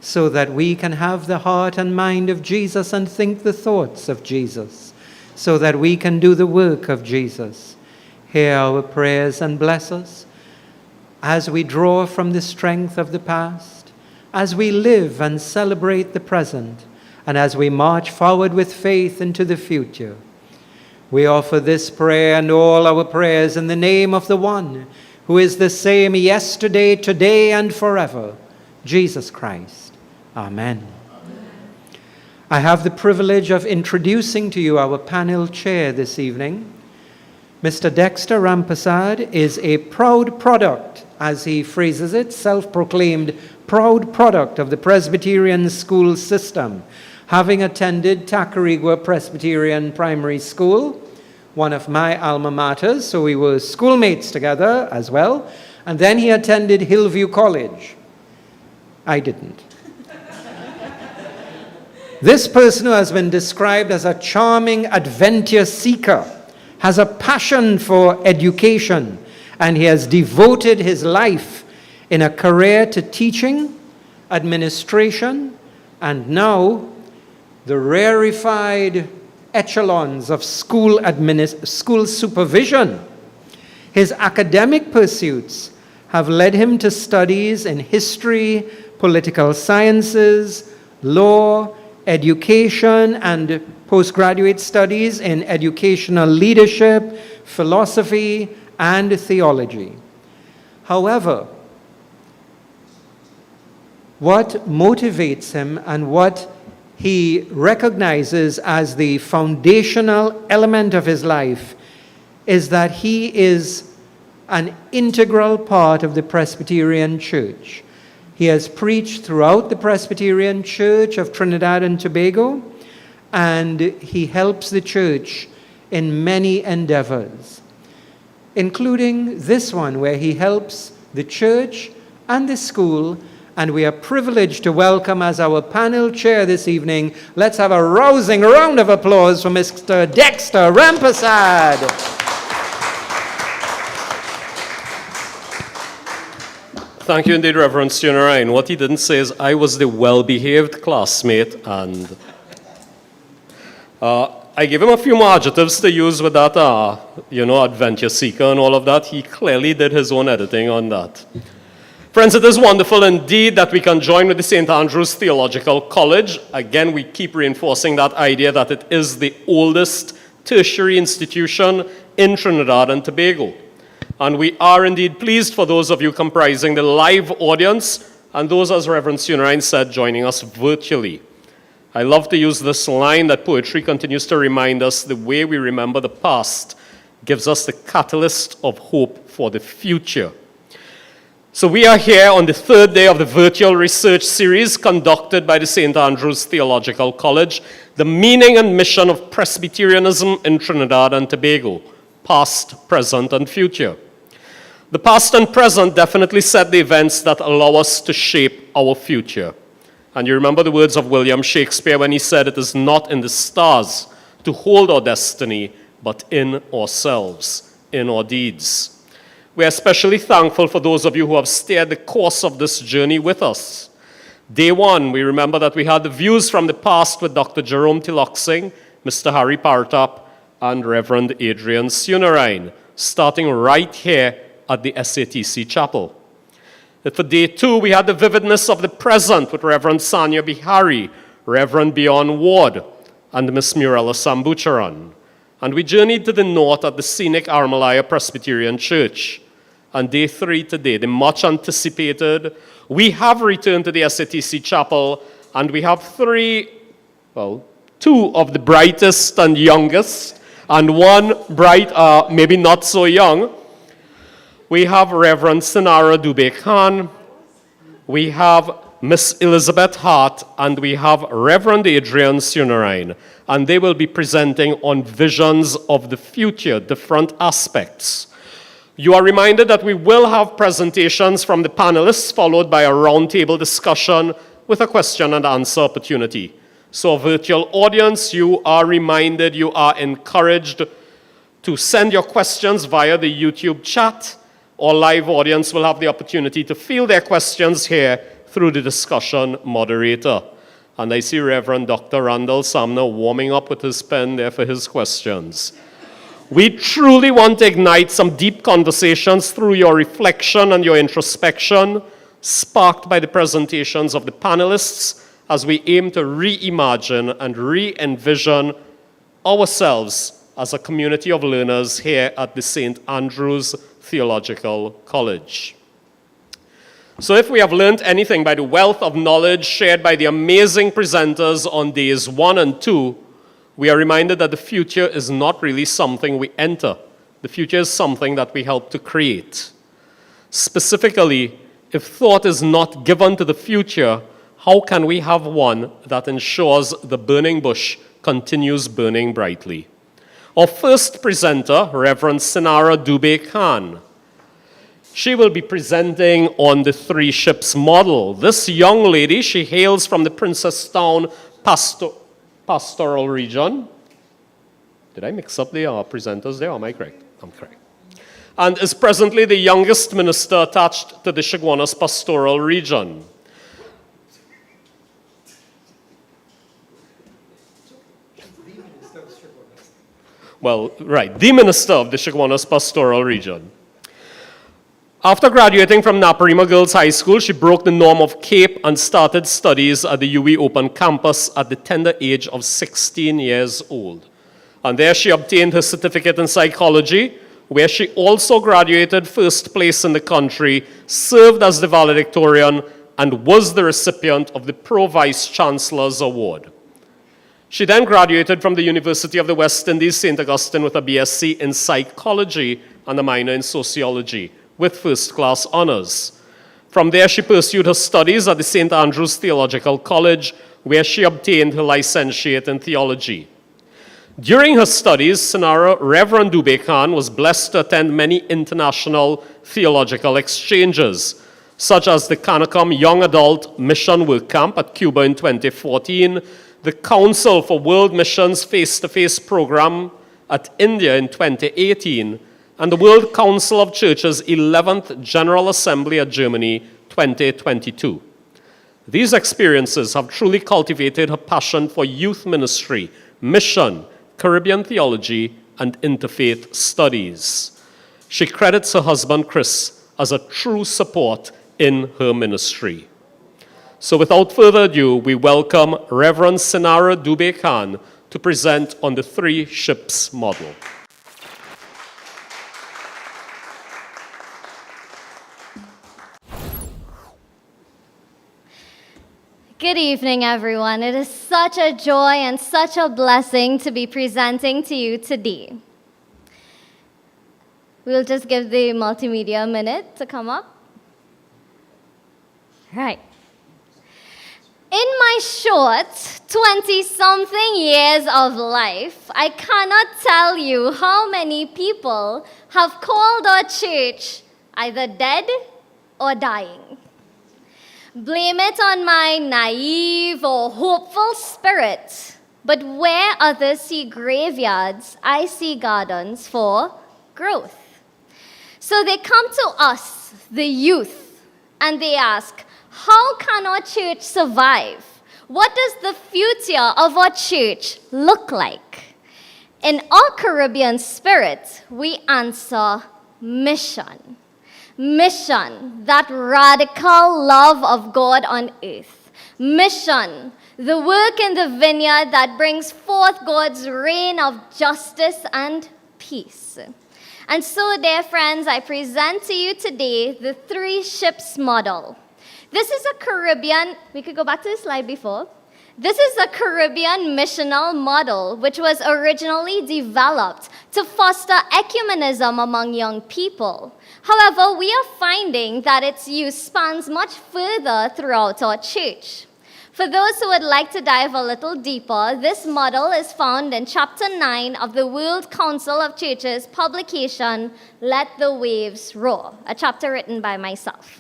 so that we can have the heart and mind of Jesus and think the thoughts of Jesus, so that we can do the work of Jesus. Hear our prayers and bless us as we draw from the strength of the past, as we live and celebrate the present, and as we march forward with faith into the future. We offer this prayer and all our prayers in the name of the one who is the same yesterday, today, and forever, Jesus Christ. Amen. I have the privilege of introducing to you our panel chair this evening. Mr. Dexter Rampasad is a proud product, as he phrases it, self-proclaimed proud product of the Presbyterian school system, having attended Tacarigua Presbyterian Primary School, one of my alma maters, so we were schoolmates together as well, and then he attended Hillview College. I didn't. This person who has been described as a charming adventure seeker has a passion for education, and he has devoted his life in a career to teaching, administration, and now the rarefied echelons of school supervision. His academic pursuits have led him to studies in history, political sciences, law, education, and postgraduate studies in educational leadership, philosophy, and theology. However, what motivates him and what he recognizes as the foundational element of his life is that he is an integral part of the Presbyterian Church. He has preached throughout the Presbyterian Church of Trinidad and Tobago, and he helps the church in many endeavors, including this one where he helps the church and the school. And we are privileged to welcome as our panel chair this evening. Let's have a rousing round of applause for Mr. Dexter Rampasad. Thank you indeed, Reverend Sieunarine. What he didn't say is I was the well-behaved classmate, and I gave him a few more adjectives to use with that, adventure seeker and all of that. He clearly did his own editing on that. Friends, it is wonderful indeed that we can join with the St. Andrew's Theological College. Again, we keep reinforcing that idea that it is the oldest tertiary institution in Trinidad and Tobago. And we are indeed pleased for those of you comprising the live audience and those, as Reverend Sieunarine said, joining us virtually. I love to use this line that poetry continues to remind us the way we remember the past gives us the catalyst of hope for the future. So we are here on the third day of the virtual research series conducted by the St. Andrew's Theological College, The Meaning and Mission of Presbyterianism in Trinidad and Tobago, Past, Present, and Future. The past and present definitely set the events that allow us to shape our future. And you remember the words of William Shakespeare when he said, "It is not in the stars to hold our destiny, but in ourselves, in our deeds." We're especially thankful for those of you who have steered the course of this journey with us. Day one, we remember that we had the views from the past with Dr. Jerome Tiloxing, Mr. Harry Partap, and Reverend Adrian Sieunarine, starting right here at the SATC Chapel. For day two, we had the vividness of the present with Reverend Sanya Bihari, Reverend Bjorn Ward, and Miss Murella Sambucharan. And we journeyed to the north at the scenic Armalaya Presbyterian Church. And day three today, the much anticipated, we have returned to the SATC Chapel, and we have two of the brightest and youngest, and one bright, maybe not so young. We have Reverend Sinara Dubé Khan, we have Miss Elizabeth Hart, and we have Reverend Adrian Sieunarine. And they will be presenting on visions of the future, different aspects. You are reminded that we will have presentations from the panelists, followed by a roundtable discussion with a question and answer opportunity. So, virtual audience, you are reminded, you are encouraged to send your questions via the YouTube chat. Our live audience will have the opportunity to field their questions here through the discussion moderator. And I see Reverend Dr. Randall Sumner warming up with his pen there for his questions. We truly want to ignite some deep conversations through your reflection and your introspection, sparked by the presentations of the panelists, as we aim to reimagine and re-envision ourselves as a community of learners here at the St. Andrew's Theological College. So if we have learned anything by the wealth of knowledge shared by the amazing presenters on days 1 and 2, we are reminded that the future is not really something we enter. The future is something that we help to create. Specifically, if thought is not given to the future, how can we have one that ensures the burning bush continues burning brightly? Our first presenter, Reverend Sieunarine Khan. She will be presenting on the 3 ships model. This young lady, she hails from the Princestown pastoral region. Did I mix up the presenters there? Am I correct? I'm correct. And is presently the youngest minister attached to the Chaguanas pastoral region. Well, right, the minister of the Chaguanas pastoral region. After graduating from Naparima Girls High School, she broke the norm of CAPE and started studies at the UE Open Campus at the tender age of 16 years old. And there she obtained her certificate in psychology, where she also graduated first place in the country, served as the valedictorian, and was the recipient of the Pro Vice Chancellor's Award. She then graduated from the University of the West Indies, St. Augustine, with a BSc in psychology and a minor in sociology, with first-class honors. From there, she pursued her studies at the St. Andrew's Theological College, where she obtained her licentiate in theology. During her studies, Reverend D Khan was blessed to attend many international theological exchanges, such as the Canacom Young Adult Mission Work Camp at Cuba in 2014, the Council for World Missions Face-to-Face Program at India in 2018, and the World Council of Churches 11th General Assembly at Germany 2022. These experiences have truly cultivated her passion for youth ministry, mission, Caribbean theology, and interfaith studies. She credits her husband Chris as a true support in her ministry. So without further ado, we welcome Reverend Sieunarine Khan to present on the 3 ships model. Good evening, everyone. It is such a joy and such a blessing to be presenting to you today. We'll just give the multimedia a minute to come up. Right. In my short 20-something years of life, I cannot tell you how many people have called our church either dead or dying. Blame it on my naive or hopeful spirit, but where others see graveyards, I see gardens for growth. So they come to us, the youth, and they ask, how can our church survive? What does the future of our church look like? In our Caribbean spirit, we answer mission. Mission, that radical love of God on earth. Mission, the work in the vineyard that brings forth God's reign of justice and peace. And so, dear friends, I present to you today the 3 ships model. This is a Caribbean, we could go back to the slide before. This is a Caribbean missional model which was originally developed to foster ecumenism among young people. However, we are finding that its use spans much further throughout our church. For those who would like to dive a little deeper, this model is found in Chapter 9 of the World Council of Churches publication, Let the Waves Roar, a chapter written by myself.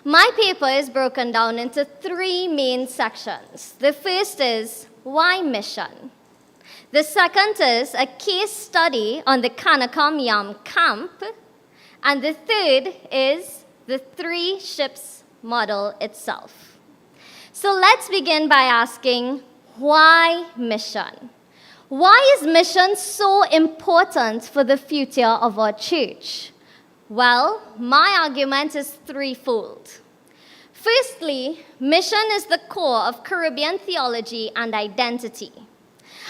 My paper is broken down into 3 main sections. The first is, why mission? The second is a case study on the Canacom Yam Camp. And the third is the 3 ships model itself. So let's begin by asking, why mission? Why is mission so important for the future of our church? Well, my argument is threefold. Firstly, mission is the core of Caribbean theology and identity.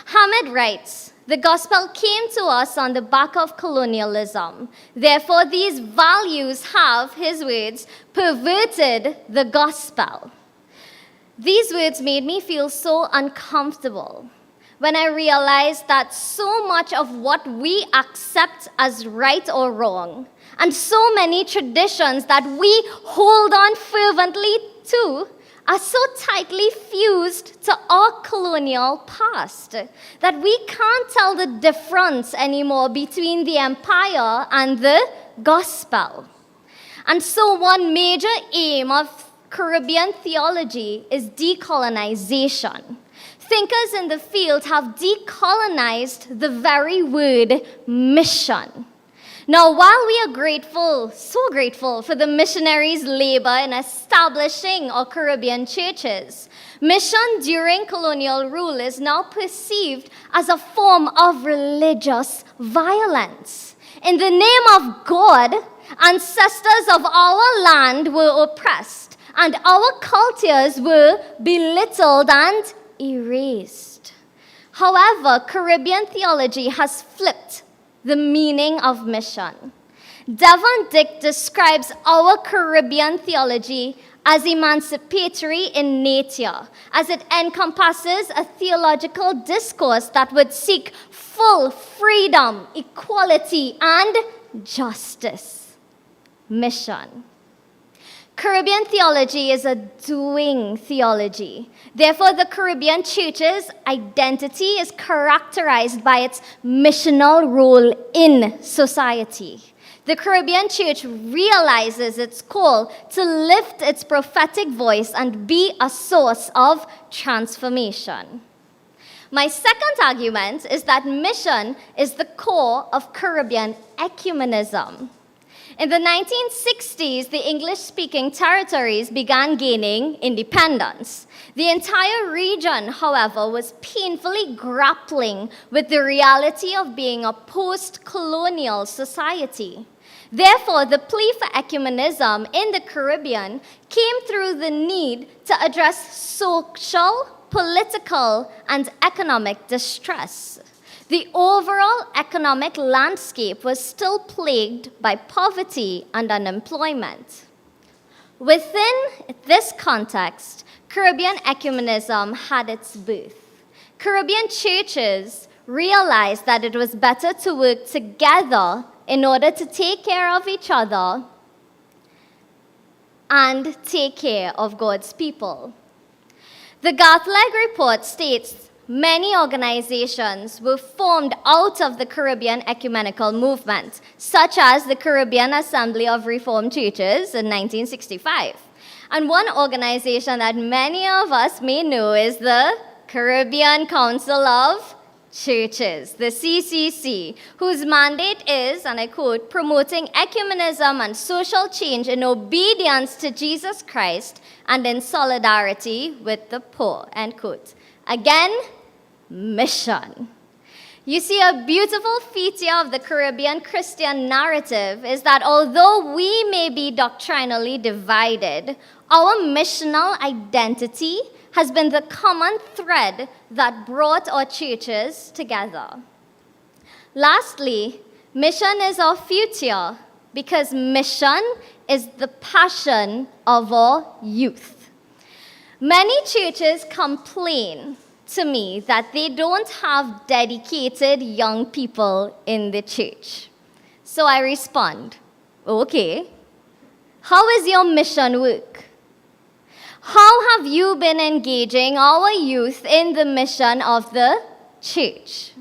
Hamid writes, "The gospel came to us on the back of colonialism. Therefore, these values have," his words, "perverted the gospel." These words made me feel so uncomfortable when I realized that so much of what we accept as right or wrong, and so many traditions that we hold on fervently to, are so tightly fused to our colonial past that we can't tell the difference anymore between the empire and the gospel. And so one major aim of Caribbean theology is decolonization. Thinkers in the field have decolonized the very word mission. Now, while we are grateful, so grateful for the missionaries' labor in establishing our Caribbean churches, mission during colonial rule is now perceived as a form of religious violence. In the name of God, ancestors of our land were oppressed, and our cultures were belittled and erased. However, Caribbean theology has flipped the meaning of mission. Devon Dick describes our Caribbean theology as emancipatory in nature, as it encompasses a theological discourse that would seek full freedom, equality, and justice. Mission. Caribbean theology is a doing theology. Therefore, the Caribbean church's identity is characterized by its missional role in society. The Caribbean church realizes its call to lift its prophetic voice and be a source of transformation. My second argument is that mission is the core of Caribbean ecumenism. In the 1960s, the English-speaking territories began gaining independence. The entire region, however, was painfully grappling with the reality of being a post-colonial society. Therefore, the plea for ecumenism in the Caribbean came through the need to address social, political, and economic distress. The overall economic landscape was still plagued by poverty and unemployment. Within this context, Caribbean ecumenism had its birth. Caribbean churches realized that it was better to work together in order to take care of each other and take care of God's people. The Gartleg report states many organizations were formed out of the Caribbean ecumenical movement, such as the Caribbean Assembly of Reformed Churches in 1965. And one organization that many of us may know is the Caribbean Council of Churches, the CCC, whose mandate is, and I quote, "promoting ecumenism and social change in obedience to Jesus Christ and in solidarity with the poor," end quote. Again, mission. You see, a beautiful feature of the Caribbean Christian narrative is that although we may be doctrinally divided, our missional identity has been the common thread that brought our churches together. Lastly, mission is our future because mission is the passion of our youth. Many churches complain to me that they don't have dedicated young people in the church. So I respond, okay, how is your mission work? How have you been engaging our youth in the mission of the church?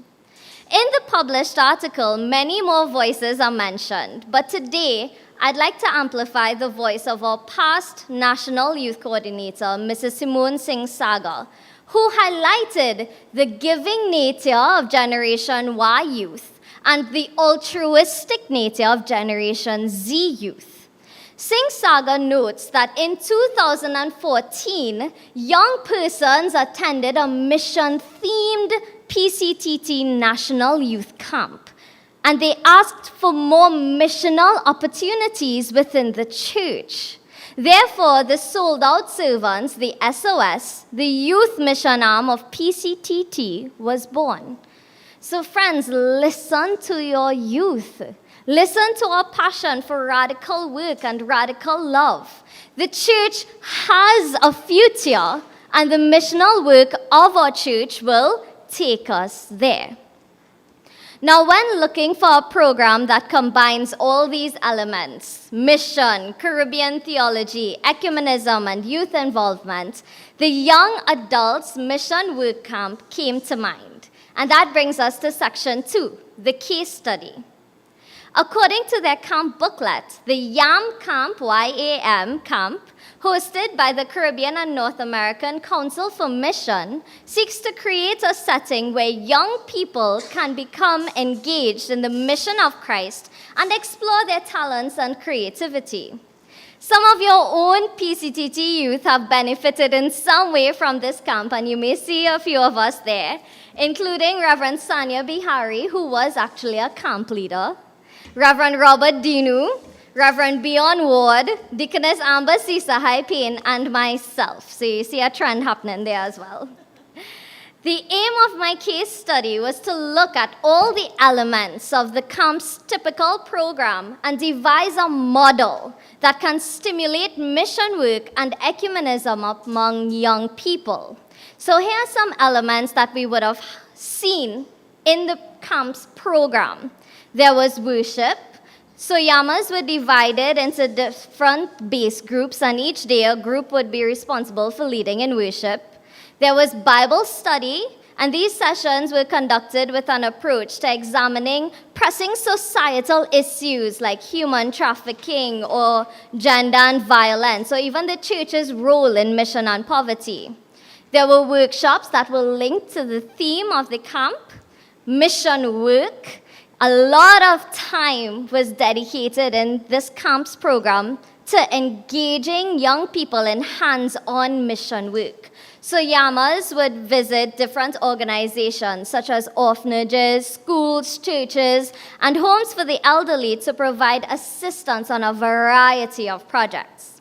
In the published article, many more voices are mentioned, but today I'd like to amplify the voice of our past National Youth Coordinator, Mrs. Simone Singh Sagar, who highlighted the giving nature of Generation Y youth and the altruistic nature of Generation Z youth. Singh Sagar notes that in 2014, young persons attended a mission-themed PCTT National Youth Camp, and they asked for more missional opportunities within the church. Therefore, the sold-out servants, the SOS, the youth mission arm of PCTT, was born. So friends, listen to your youth. Listen to our passion for radical work and radical love. The church has a future, and the missional work of our church will take us there. Now, when looking for a program that combines all these elements, mission, Caribbean theology, ecumenism, and youth involvement, the Young Adults Mission Work Camp came to mind. And that brings us to section 2, the case study. According to their camp booklet, the YAM camp, Y-A-M camp, hosted by the Caribbean and North American Council for Mission, seeks to create a setting where young people can become engaged in the mission of Christ and explore their talents and creativity. Some of your own PCTT youth have benefited in some way from this camp, and you may see a few of us there, including Reverend Sanya Bihari, who was actually a camp leader, Reverend Robert Dinu, Reverend Beyond Ward, Deaconess Amber Sisahai Payne, and myself. So you see a trend happening there as well. The aim of my case study was to look at all the elements of the camp's typical program and devise a model that can stimulate mission work and ecumenism among young people. So here are some elements that we would have seen in the camp's program. There was worship. So yamas were divided into different base groups, and each day a group would be responsible for leading in worship. There was Bible study, and these sessions were conducted with an approach to examining pressing societal issues like human trafficking or gender and violence, or even the church's role in mission and poverty. There were workshops that were linked to the theme of the camp, mission work. A lot of time was dedicated in this camp's program to engaging young people in hands-on mission work. So yamas would visit different organizations such as orphanages, schools, churches, and homes for the elderly to provide assistance on a variety of projects.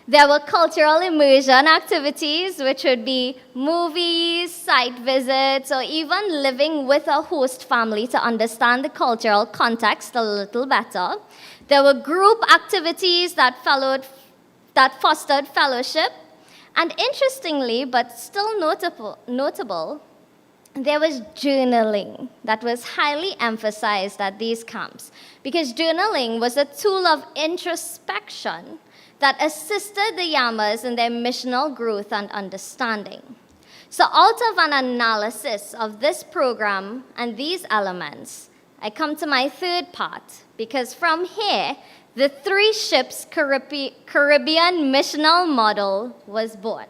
There were cultural immersion activities, which would be movies, site visits, or even living with a host family to understand the cultural context a little better. There were group activities that fostered fellowship. And interestingly, but still notable, there was journaling that was highly emphasized at these camps, because journaling was a tool of introspection that assisted the yamas in their missional growth and understanding. So out of an analysis of this program and these elements, I come to my third part, because from here, the 3 ships Caribbean missional model was born.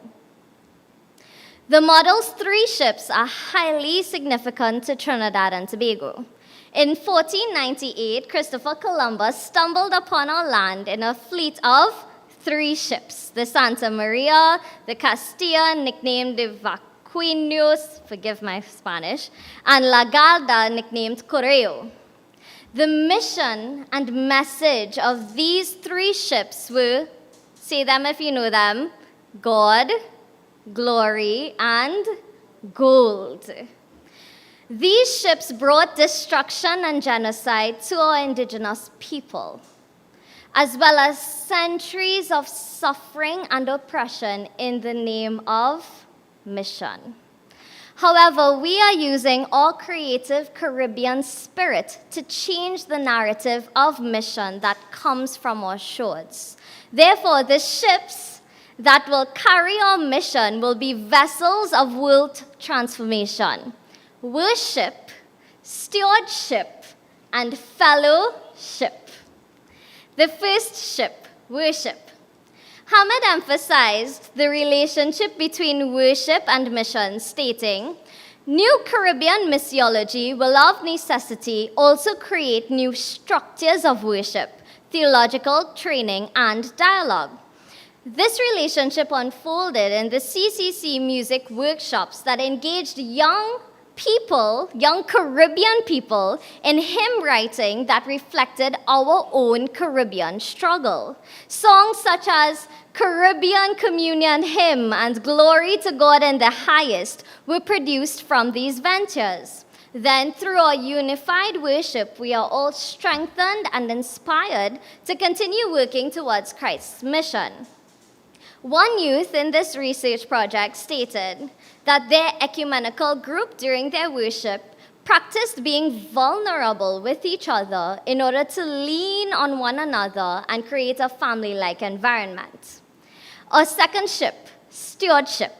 The model's 3 ships are highly significant to Trinidad and Tobago. In 1498, Christopher Columbus stumbled upon our land in a fleet of 3 ships, the Santa Maria, the Castilla, nicknamed the Vaquinos, forgive my Spanish, and La Galda, nicknamed Correo. The mission and message of these 3 ships were, say them if you know them, God, glory, and gold. These ships brought destruction and genocide to our indigenous people, as well as centuries of suffering and oppression in the name of mission. However, we are using our creative Caribbean spirit to change the narrative of mission that comes from our shores. Therefore, the ships that will carry our mission will be vessels of world transformation, worship, stewardship, and fellowship. The first ship, worship. Hammond emphasized the relationship between worship and mission, stating, "New Caribbean missiology will of necessity also create new structures of worship theological training, and dialogue. This relationship unfolded in the CCC music workshops that engaged young people, young Caribbean people, in hymn writing that reflected our own Caribbean struggle. Songs such as Caribbean Communion Hymn and Glory to God in the Highest were produced from these ventures. Then, through our unified worship, we are all strengthened and inspired to continue working towards Christ's mission. One youth in this research project stated that their ecumenical group during their worship practiced being vulnerable with each other in order to lean on one another and create a family-like environment. Our second ship, stewardship.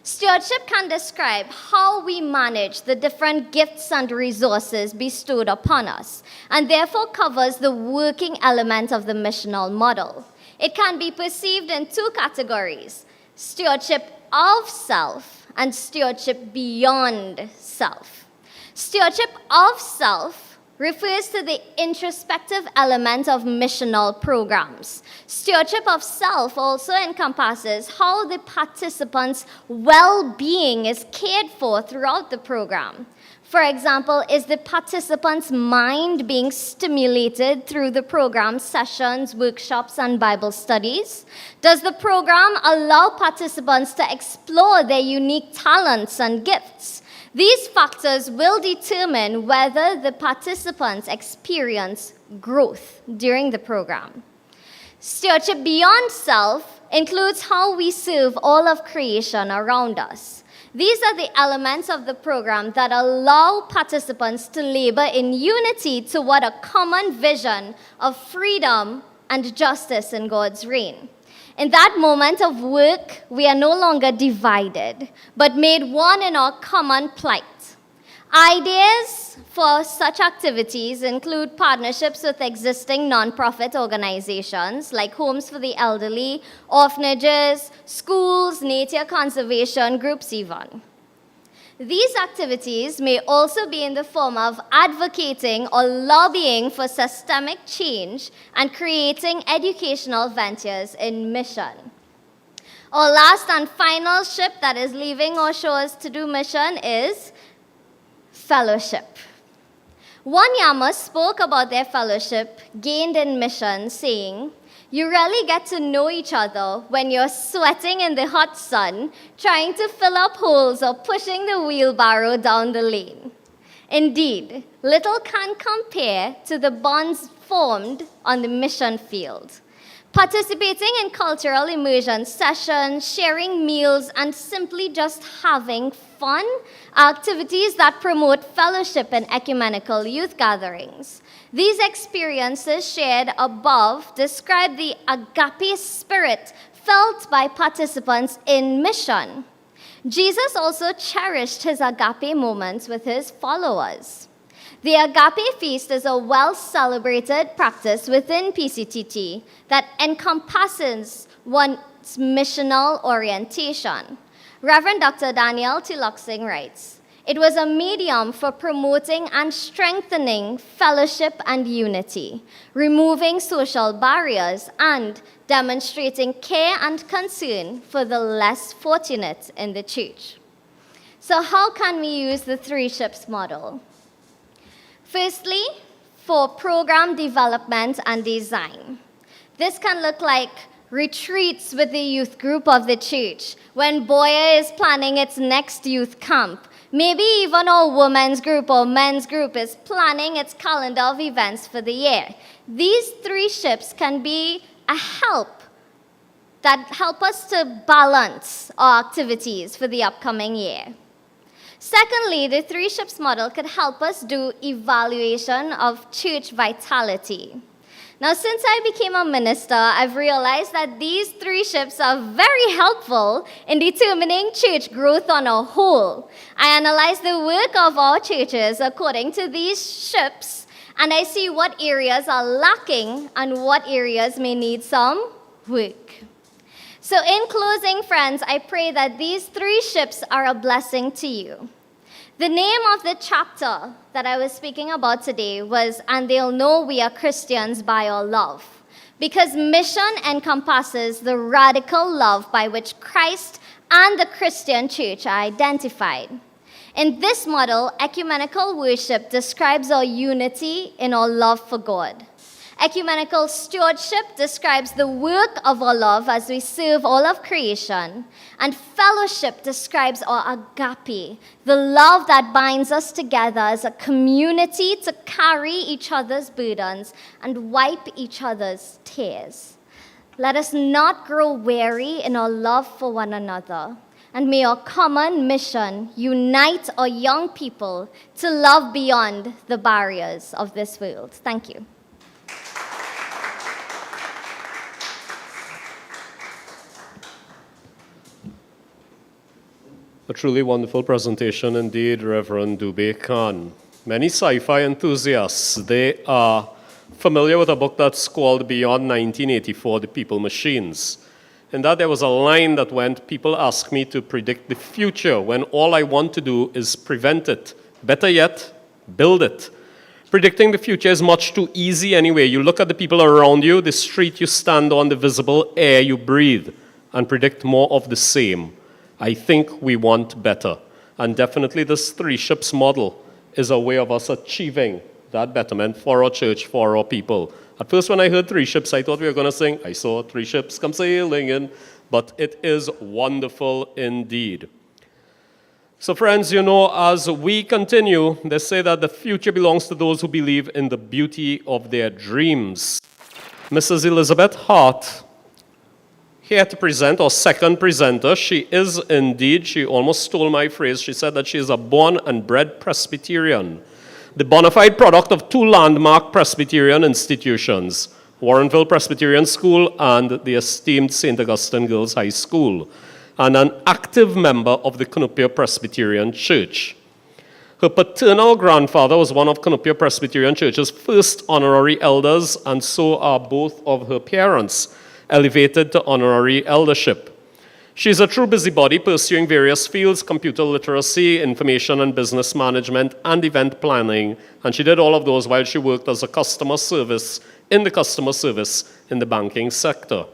Stewardship can describe how we manage the different gifts and resources bestowed upon us, and therefore covers the working element of the missional model. It can be perceived in two categories: stewardship of self and stewardship beyond self. Stewardship of self refers to the introspective element of missional programs. Stewardship of self also encompasses how the participants' well-being is cared for throughout the program. For example, is the participant's mind being stimulated through the program sessions, workshops, and Bible studies? Does the program allow participants to explore their unique talents and gifts? These factors will determine whether the participants experience growth during the program. Stewardship beyond self includes how we serve all of creation around us. These are the elements of the program that allow participants to labor in unity toward a common vision of freedom and justice in God's reign. In that moment of work, we are no longer divided, but made one in our common plight. Ideas for such activities include partnerships with existing nonprofit organizations like Homes for the Elderly, orphanages, schools, nature conservation groups even. These activities may also be in the form of advocating or lobbying for systemic change and creating educational ventures in mission. Our last and final ship that is leaving our shores to do mission is fellowship. One Yama spoke about their fellowship gained in mission, saying, "You really get to know each other when you're sweating in the hot sun, trying to fill up holes or pushing the wheelbarrow down the lane." Indeed, little can compare to the bonds formed on the mission field. Participating in cultural immersion sessions, sharing meals, and simply just having fun are activities that promote fellowship in ecumenical youth gatherings. These experiences shared above describe the agape spirit felt by participants in mission. Jesus also cherished his agape moments with his followers. The Agape Feast is a well-celebrated practice within PCTT that encompasses one's missional orientation. Reverend Dr. Daniel T. Luxing writes, "It was a medium for promoting and strengthening fellowship and unity, removing social barriers, and demonstrating care and concern for the less fortunate in the church." So how can we use the three ships model? Firstly, for program development and design. This can look like retreats with the youth group of the church, when Boyer is planning its next youth camp. Maybe even our women's group or men's group is planning its calendar of events for the year. These three ships can be a help that help us to balance our activities for the upcoming year. Secondly, the three ships model could help us do evaluation of church vitality. Now, since I became a minister, I've realized that these three ships are very helpful in determining church growth on a whole. I analyze the work of our churches according to these ships, and I see what areas are lacking and what areas may need some work. So in closing, friends, I pray that these three ships are a blessing to you. The name of the chapter that I was speaking about today was, "And They'll Know We Are Christians by Our Love," because mission encompasses the radical love by which Christ and the Christian church are identified. In this model, ecumenical worship describes our unity in our love for God. Ecumenical stewardship describes the work of our love as we serve all of creation. And fellowship describes our agape, the love that binds us together as a community to carry each other's burdens and wipe each other's tears. Let us not grow weary in our love for one another. And may our common mission unite our young people to love beyond the barriers of this world. Thank you. A truly wonderful presentation indeed, Reverend Dubé Khan. Many sci-fi enthusiasts, they are familiar with a book that's called Beyond 1984, The People Machines. In that there was a line that went, "People ask me to predict the future when all I want to do is prevent it. Better yet, build it." Predicting the future is much too easy anyway. You look at the people around you, the street you stand on, the visible air you breathe, and predict more of the same. I think we want better. And definitely this three ships model is a way of us achieving that betterment for our church, for our people. At first when I heard three ships, I thought we were going to sing, "I saw three ships come sailing in," but it is wonderful indeed. So friends, you know, as we continue, they say that the future belongs to those who believe in the beauty of their dreams. Mrs. Elizabeth Hart, here to present, our second presenter. She is indeed, she almost stole my phrase, she said that she is a born and bred Presbyterian, the bona fide product of two landmark Presbyterian institutions, Warrenville Presbyterian School and the esteemed St. Augustine Girls High School, and an active member of the Cunupia Presbyterian Church. Her paternal grandfather was one of Cunupia Presbyterian Church's first honorary elders, and so are both of her parents, elevated to honorary eldership. She's a true busybody, pursuing various fields: computer literacy, information and business management, and event planning. And she did all of those while she worked as a customer service in the banking sector.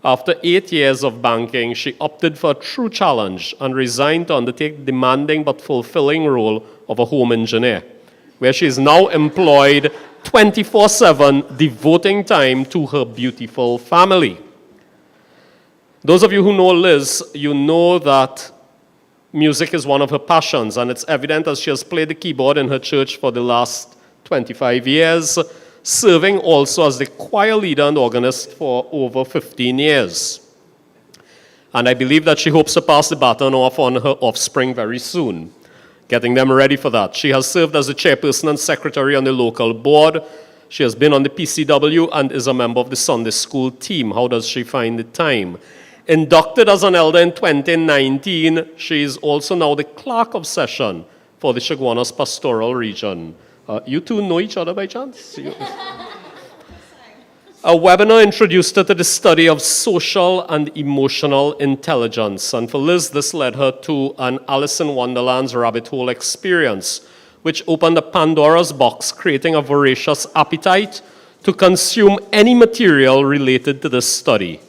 After 8 years of banking, she opted for a true challenge and resigned to undertake the demanding but fulfilling role of a home engineer, where she is now employed 24/7, devoting time to her beautiful family. Those of you who know Liz, you know that music is one of her passions, and it's evident as she has played the keyboard in her church for the last 25 years, serving also as the choir leader and organist for over 15 years. And I believe that she hopes to pass the baton off on her offspring very soon, getting them ready for that. She has served as the chairperson and secretary on the local board. She has been on the PCW and is a member of the Sunday school team. How does she find the time? Inducted as an elder in 2019, she is also now the clerk of session for the Chaguanas Pastoral Region. You two know each other by chance? A webinar introduced her to the study of social and emotional intelligence. And for Liz, this led her to an Alice in Wonderland's rabbit hole experience, which opened a Pandora's box, creating a voracious appetite to consume any material related to this study.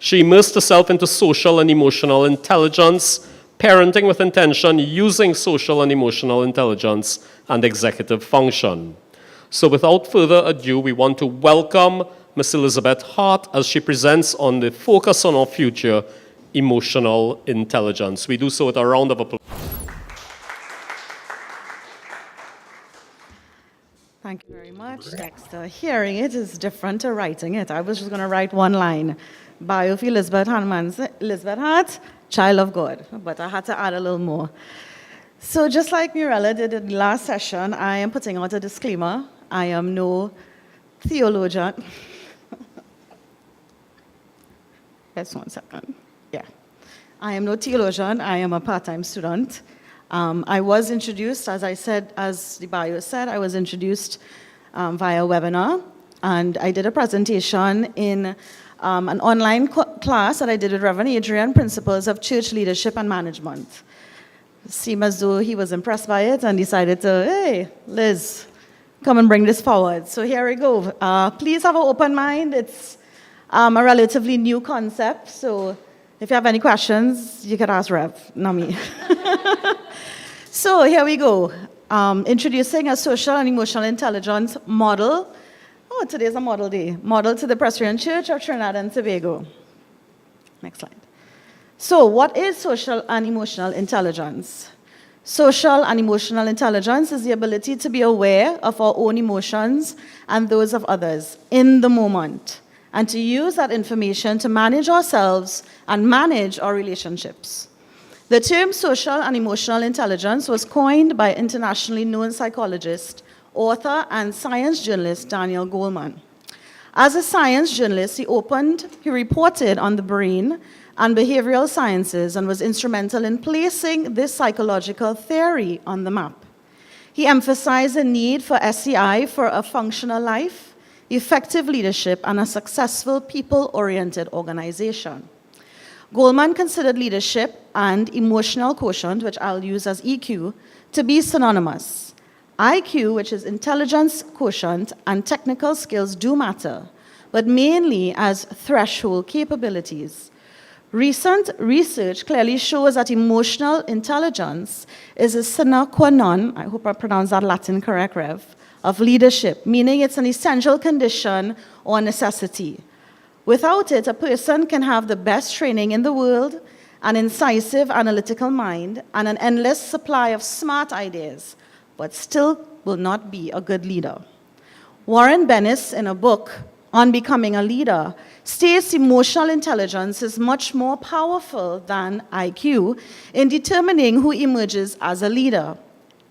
She immersed herself into social and emotional intelligence, parenting with intention, using social and emotional intelligence, and executive function. So without further ado, we want to welcome Miss Elizabeth Hart as she presents on the Focus on Our Future, Emotional Intelligence. We do so with a round of applause. Thank you very much, Dexter. Hearing it is different to writing it. I was just going to write one line. Bio of Elizabeth Hart, child of God. But I had to add a little more. So just like Mirella did in the last session, I am putting out a disclaimer. I am no theologian. Just 1 second. Yeah. I am no theologian. I am a part-time student. I was introduced, as the bio said, I was introduced via webinar, and I did a presentation in an online class that I did with Reverend Adrian, Principles of Church Leadership and Management. seemed as though he was impressed by it and decided to, hey, Liz, come and bring this forward. So here we go. Please have an open mind. It's a relatively new concept, so if you have any questions, you can ask Rev, not me. So here we go. Introducing a social and emotional intelligence model. Oh, today's a model day. Model to the Presbyterian Church of Trinidad and Tobago. Next slide. So what is social and emotional intelligence? Social and emotional intelligence is the ability to be aware of our own emotions and those of others in the moment, and to use that information to manage ourselves and manage our relationships. The term social and emotional intelligence was coined by internationally known psychologist, author, and science journalist Daniel Goleman. As a science journalist, he reported on the brain and behavioral sciences and was instrumental in placing this psychological theory on the map. He emphasized the need for SEI for a functional life, effective leadership, and a successful people-oriented organization. Goleman considered leadership and emotional quotient, which I'll use as EQ, to be synonymous. IQ, which is intelligence quotient, and technical skills do matter, but mainly as threshold capabilities. Recent research clearly shows that emotional intelligence is a sine qua non, I hope I pronounced that Latin correct, Rev, of leadership, meaning it's an essential condition or necessity. Without it, a person can have the best training in the world, an incisive analytical mind, and an endless supply of smart ideas, but still will not be a good leader. Warren Bennis, in a book on becoming a leader, states emotional intelligence is much more powerful than IQ in determining who emerges as a leader.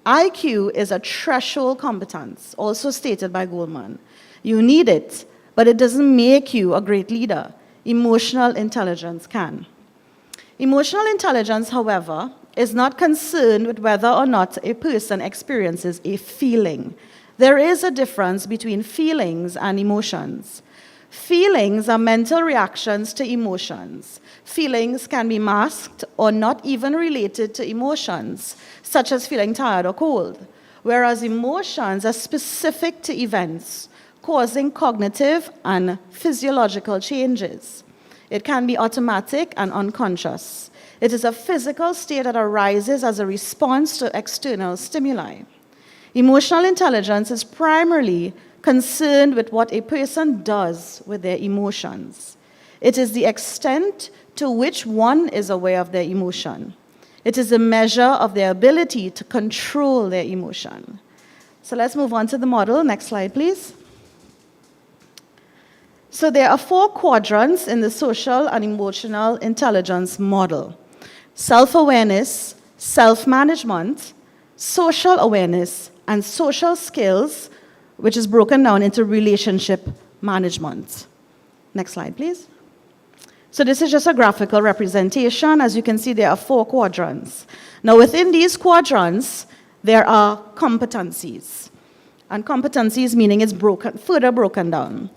IQ is a threshold competence, also stated by Goleman. You need it, but it doesn't make you a great leader. Emotional intelligence can. Emotional intelligence, however, is not concerned with whether or not a person experiences a feeling. There is a difference between feelings and emotions. Feelings are mental reactions to emotions. Feelings can be masked or not even related to emotions, such as feeling tired or cold, whereas emotions are specific to events, causing cognitive and physiological changes. It can be automatic and unconscious. It is a physical state that arises as a response to external stimuli. Emotional intelligence is primarily concerned with what a person does with their emotions. It is the extent to which one is aware of their emotion. It is a measure of their ability to control their emotion. So let's move on to the model. Next slide, please. So there are 4 quadrants in the social and emotional intelligence model: self-awareness, self-management, social awareness, and social skills, which is broken down into relationship management. Next slide, please. So this is just a graphical representation. As you can see, there are 4 quadrants. Now, within these quadrants, there are competencies. And competencies meaning it's further broken down.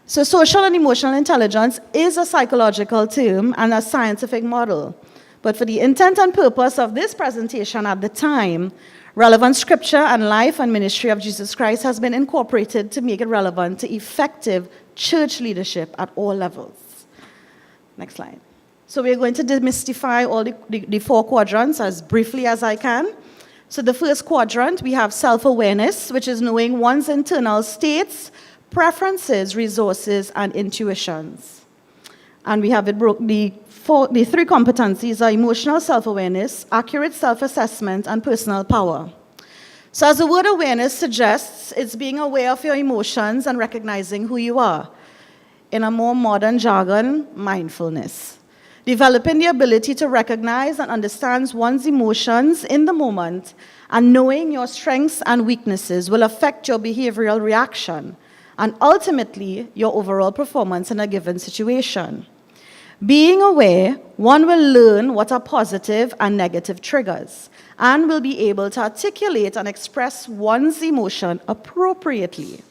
So social and emotional intelligence is a psychological term and a scientific model. But for the intent and purpose of this presentation at the time, relevant scripture and life and ministry of Jesus Christ has been incorporated to make it relevant to effective church leadership at all levels. Next slide. So we're going to demystify all the 4 quadrants as briefly as I can. So the first quadrant, we have self-awareness, which is knowing one's internal states, preferences, resources, and intuitions. And we have it the 3 competencies are emotional self-awareness, accurate self-assessment, and personal power. So as the word awareness suggests, it's being aware of your emotions and recognizing who you are. In a more modern jargon, mindfulness. Developing the ability to recognize and understand one's emotions in the moment and knowing your strengths and weaknesses will affect your behavioral reaction and ultimately your overall performance in a given situation. Being aware, one will learn what are positive and negative triggers and will be able to articulate and express one's emotion appropriately.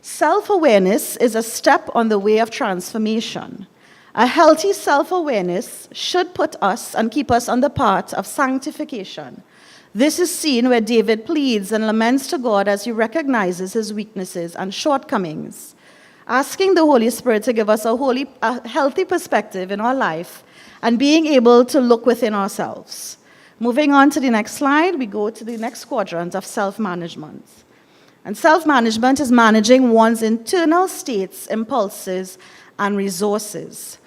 Self-awareness is a step on the way of transformation. A healthy self-awareness should put us and keep us on the path of sanctification. This is seen where David pleads and laments to God as he recognizes his weaknesses and shortcomings, asking the Holy Spirit to give us a healthy perspective in our life and being able to look within ourselves. Moving on to the next slide, we go to the next quadrant of self-management. And self-management is managing one's internal states, impulses, and resources.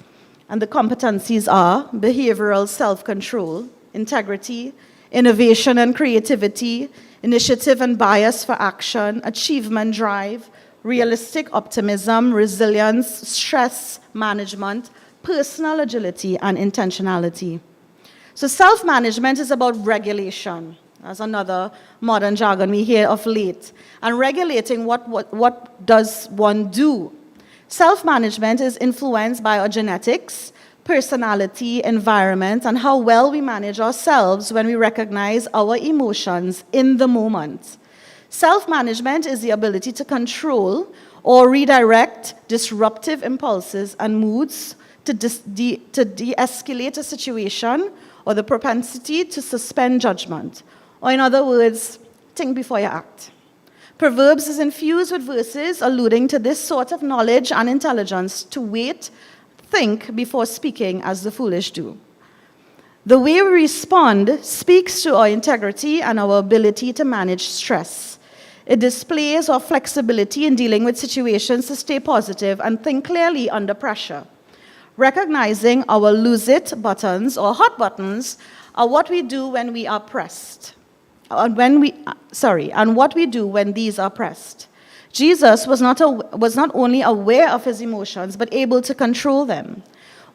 And the competencies are behavioral self-control, integrity, innovation and creativity, initiative and bias for action, achievement drive, realistic optimism, resilience, stress management, personal agility, and intentionality. So self-management is about regulation. That's another modern jargon we hear of late. And regulating what does one do. Self-management is influenced by our genetics, personality, environment, and how well we manage ourselves when we recognize our emotions in the moment. Self-management is the ability to control or redirect disruptive impulses and moods, to de-escalate a situation, or the propensity to suspend judgment. Or in other words, think before you act. Proverbs is infused with verses alluding to this sort of knowledge and intelligence to wait, think before speaking as the foolish do. The way we respond speaks to our integrity and our ability to manage stress. It displays our flexibility in dealing with situations to stay positive and think clearly under pressure. Recognizing our lose-it buttons or hot buttons are what we do when we are pressed. And what we do when these are pressed. Jesus was not only aware of his emotions, but able to control them.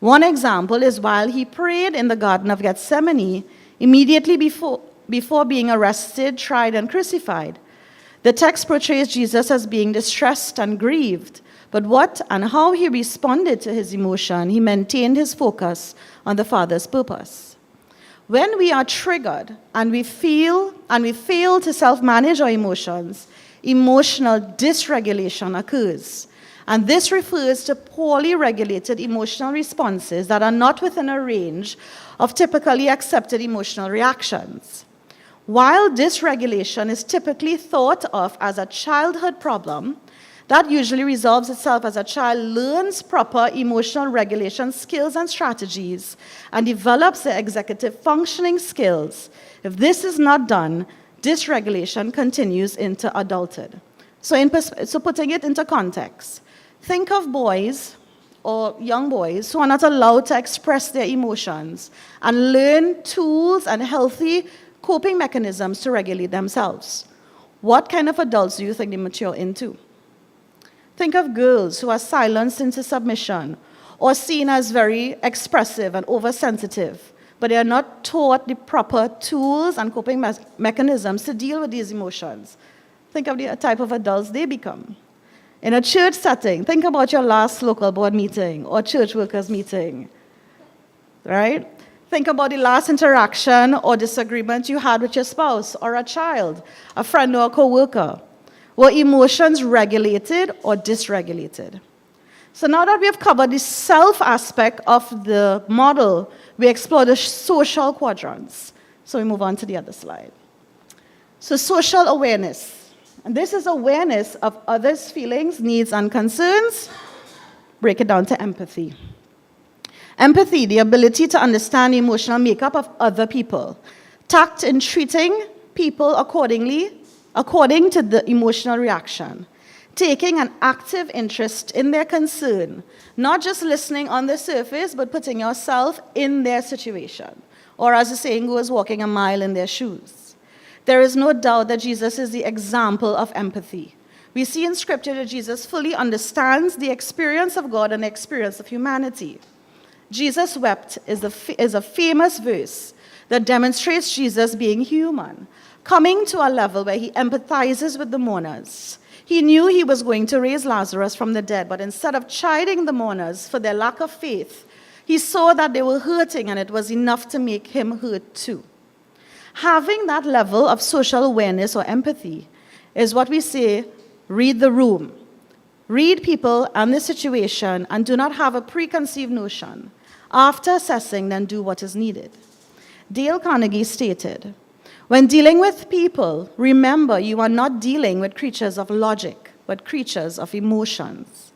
One example is while he prayed in the Garden of Gethsemane, immediately before being arrested, tried, and crucified. The text portrays Jesus as being distressed and grieved, but what and how he responded to his emotion, he maintained his focus on the Father's purpose. When we are triggered and we fail to self-manage our emotions, emotional dysregulation occurs. And this refers to poorly regulated emotional responses that are not within a range of typically accepted emotional reactions. While dysregulation is typically thought of as a childhood problem, that usually resolves itself as a child learns proper emotional regulation skills and strategies and develops the executive functioning skills. If this is not done, dysregulation continues into adulthood. So putting it into context, think of boys or young boys who are not allowed to express their emotions and learn tools and healthy coping mechanisms to regulate themselves. What kind of adults do you think they mature into? Think of girls who are silenced into submission or seen as very expressive and oversensitive, but they are not taught the proper tools and coping mechanisms to deal with these emotions. Think of the type of adults they become. In a church setting, think about your last local board meeting or church workers meeting, right? Think about the last interaction or disagreement you had with your spouse or a child, a friend or a coworker. Were emotions regulated or dysregulated? So now that we have covered the self aspect of the model, we explore the social quadrants. So we move on to the other slide. So social awareness. And this is awareness of others' feelings, needs, and concerns. Break it down to empathy. Empathy, the ability to understand the emotional makeup of other people. Tact in treating people according to the emotional reaction. Taking an active interest in their concern. Not just listening on the surface, but putting yourself in their situation. Or as the saying goes, walking a mile in their shoes. There is no doubt that Jesus is the example of empathy. We see in Scripture that Jesus fully understands the experience of God and the experience of humanity. Jesus wept is a famous verse that demonstrates Jesus being human, coming to a level where he empathizes with the mourners. He knew he was going to raise Lazarus from the dead, but instead of chiding the mourners for their lack of faith, he saw that they were hurting and it was enough to make him hurt too. Having that level of social awareness or empathy is what we say, read the room. Read people and the situation and do not have a preconceived notion. After assessing, then do what is needed. Dale Carnegie stated, when dealing with people, remember you are not dealing with creatures of logic, but creatures of emotions.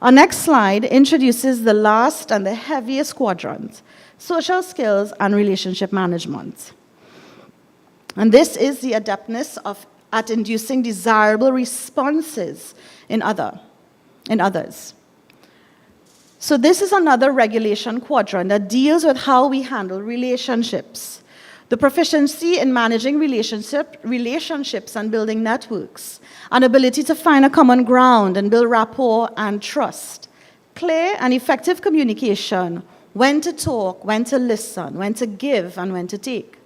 Our next slide introduces the last and the heaviest quadrant, social skills and relationship management. And this is the adeptness at inducing desirable responses in others. So this is another regulation quadrant that deals with how we handle relationships. The proficiency in managing relationships and building networks, an ability to find a common ground and build rapport and trust, clear and effective communication, when to talk, when to listen, when to give, and when to take.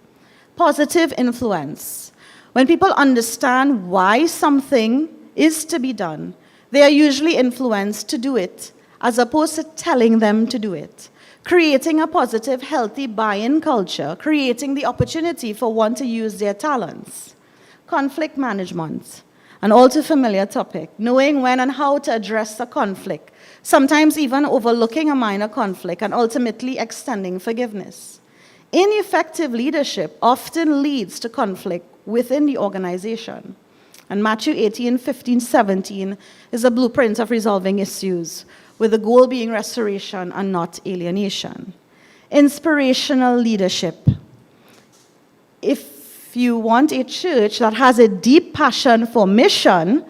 Positive influence. When people understand why something is to be done, they are usually influenced to do it, as opposed to telling them to do it. Creating a positive, healthy buy-in culture, creating the opportunity for one to use their talents. Conflict management, an all too familiar topic, knowing when and how to address a conflict, sometimes even overlooking a minor conflict and ultimately extending forgiveness. Ineffective leadership often leads to conflict within the organization. And Matthew 18, 15, 17 is a blueprint of resolving issues, with the goal being restoration and not alienation. Inspirational leadership. If you want a church that has a deep passion for mission,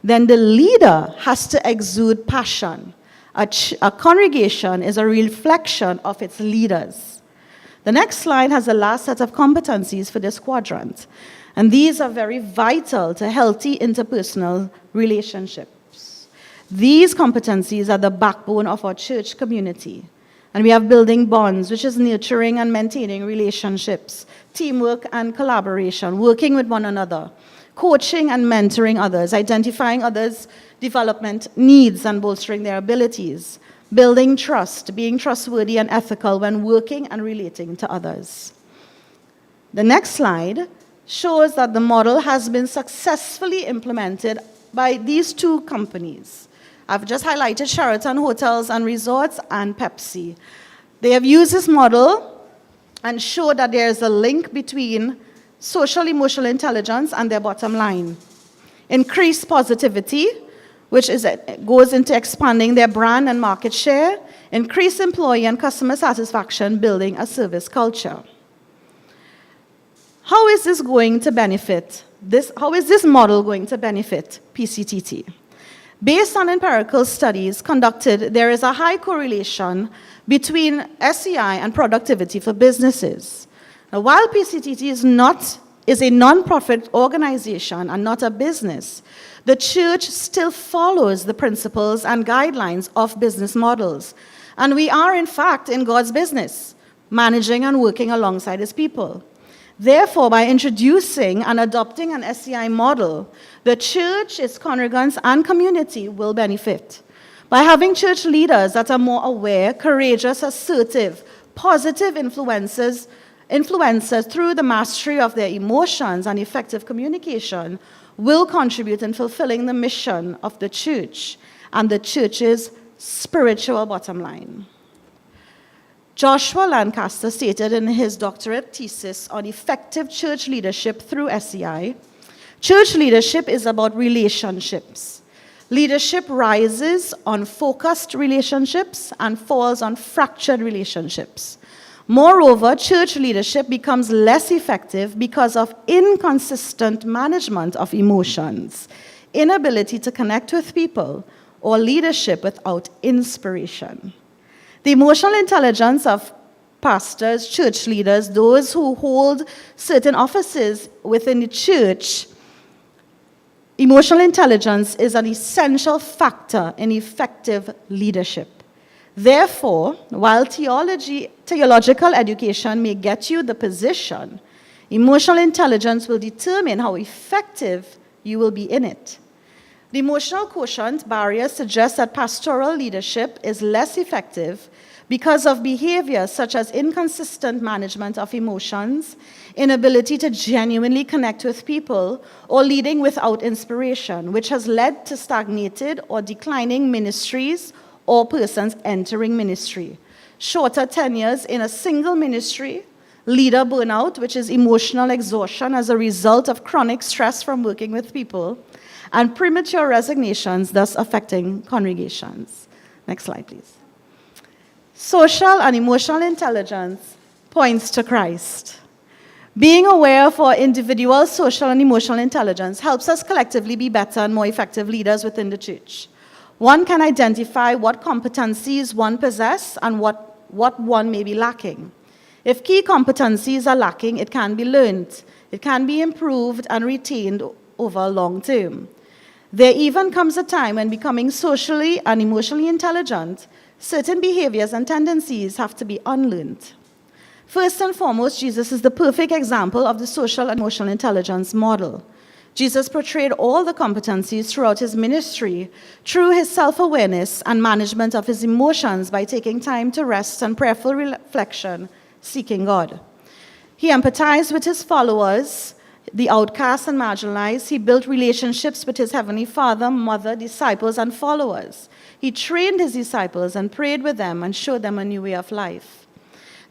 then the leader has to exude passion. A congregation is a reflection of its leaders. The next slide has the last set of competencies for this quadrant. And these are very vital to healthy interpersonal relationships. These competencies are the backbone of our church community. And we have building bonds, which is nurturing and maintaining relationships, teamwork and collaboration, working with one another, coaching and mentoring others, identifying others' development needs and bolstering their abilities, building trust, being trustworthy and ethical when working and relating to others. The next slide shows that the model has been successfully implemented by these two companies. I've just highlighted Sheraton Hotels and Resorts and Pepsi. They have used this model and showed that there is a link between social emotional intelligence and their bottom line. Increased positivity, which goes into expanding their brand and market share, increased employee and customer satisfaction, building a service culture. How is this going to benefit? How is this model going to benefit PCTT? Based on empirical studies conducted, there is a high correlation between SEI and productivity for businesses. Now, while PCTT is a non-profit organization and not a business, the church still follows the principles and guidelines of business models. And we are, in fact, in God's business, managing and working alongside his people. Therefore, by introducing and adopting an SEI model, the church, its congregants, and community will benefit. By having church leaders that are more aware, courageous, assertive, positive influencers through the mastery of their emotions and effective communication will contribute in fulfilling the mission of the church and the church's spiritual bottom line. Joshua Lancaster stated in his doctorate thesis on effective church leadership through SEI, church leadership is about relationships. Leadership rises on focused relationships and falls on fractured relationships. Moreover, church leadership becomes less effective because of inconsistent management of emotions, inability to connect with people, or leadership without inspiration. The emotional intelligence of pastors, church leaders, those who hold certain offices within the church, emotional intelligence is an essential factor in effective leadership. Therefore, while theological education may get you the position, emotional intelligence will determine how effective you will be in it. The emotional quotient barrier suggests that pastoral leadership is less effective because of behaviors such as inconsistent management of emotions, inability to genuinely connect with people, or leading without inspiration, which has led to stagnated or declining ministries or persons entering ministry. Shorter tenures in a single ministry, leader burnout, which is emotional exhaustion as a result of chronic stress from working with people, and premature resignations, thus affecting congregations. Next slide, please. Social and emotional intelligence points to Christ. Being aware of our individual social and emotional intelligence helps us collectively be better and more effective leaders within the church. One can identify what competencies one possesses and what one may be lacking. If key competencies are lacking, it can be learned. It can be improved and retained over a long term. There even comes a time when becoming socially and emotionally intelligent, certain behaviors and tendencies have to be unlearned. First and foremost, Jesus is the perfect example of the social and emotional intelligence model. Jesus portrayed all the competencies throughout his ministry through his self-awareness and management of his emotions by taking time to rest and prayerful reflection, seeking God. He empathized with his followers, the outcast and marginalized. He built relationships with his heavenly Father, Mother, disciples, and followers. He trained his disciples and prayed with them and showed them a new way of life.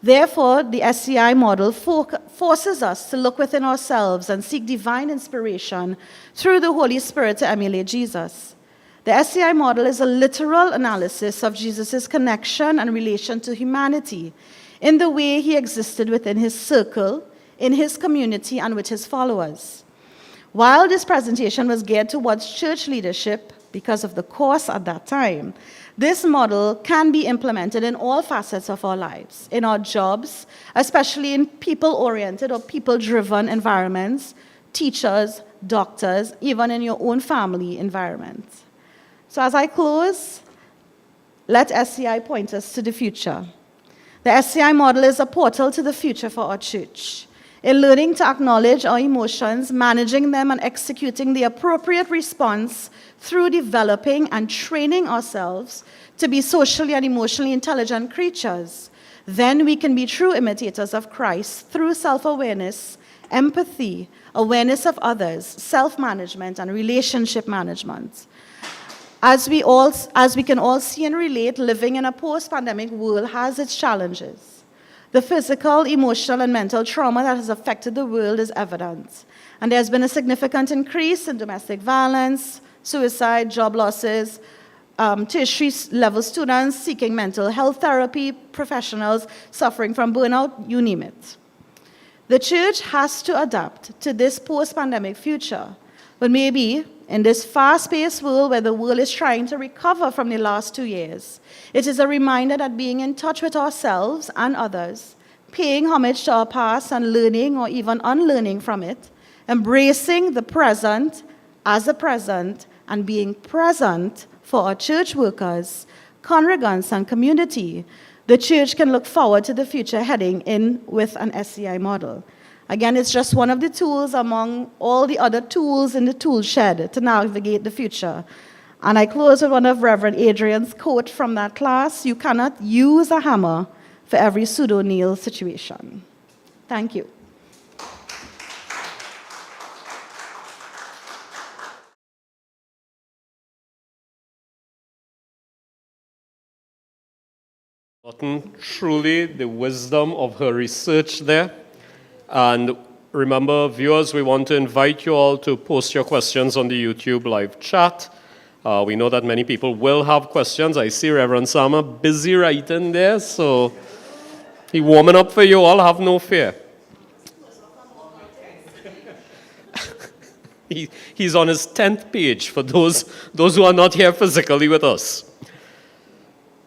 Therefore, the SCI model forces us to look within ourselves and seek divine inspiration through the Holy Spirit to emulate Jesus. The SCI model is a literal analysis of Jesus' connection and relation to humanity in the way he existed within his circle, in his community, and with his followers. While this presentation was geared towards church leadership, because of the course at that time, this model can be implemented in all facets of our lives, in our jobs, especially in people-oriented or people-driven environments, teachers, doctors, even in your own family environment. So as I close, let SCI point us to the future. The SCI model is a portal to the future for our church. In learning to acknowledge our emotions, managing them, and executing the appropriate response through developing and training ourselves to be socially and emotionally intelligent creatures, then we can be true imitators of Christ through self-awareness, empathy, awareness of others, self-management, and relationship management. As we can all see and relate, living in a post-pandemic world has its challenges. The physical, emotional, and mental trauma that has affected the world is evident. And there's been a significant increase in domestic violence, suicide, job losses, tertiary level students seeking mental health therapy, professionals suffering from burnout, you name it. The church has to adapt to this post-pandemic future. But maybe in this fast-paced world where the world is trying to recover from the last 2 years, it is a reminder that being in touch with ourselves and others, paying homage to our past and learning or even unlearning from it, embracing the present as a present, and being present for our church workers, congregants, and community, the church can look forward to the future heading in with an SCI model. Again, it's just one of the tools among all the other tools in the tool shed to navigate the future. And I close with one of Reverend Adrian's quote from that class: "You cannot use a hammer for every pseudo-nail situation." Thank you. Truly the wisdom of her research there. And remember, viewers, we want to invite you all to post your questions on the YouTube live chat. We know that many people will have questions. I see Reverend Sama busy writing there, so he's warming up for you all, have no fear. He's on his 10th page for those who are not here physically with us.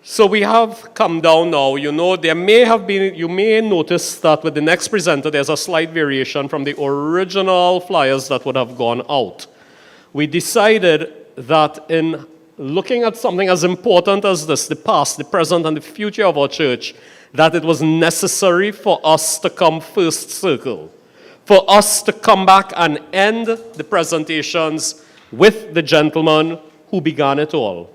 So we have come down now. You know, you may notice that with the next presenter, there's a slight variation from the original flyers that would have gone out. We decided that in looking at something as important as this, the past, the present, and the future of our church, that it was necessary for us to come first circle, for us to come back and end the presentations with the gentleman who began it all.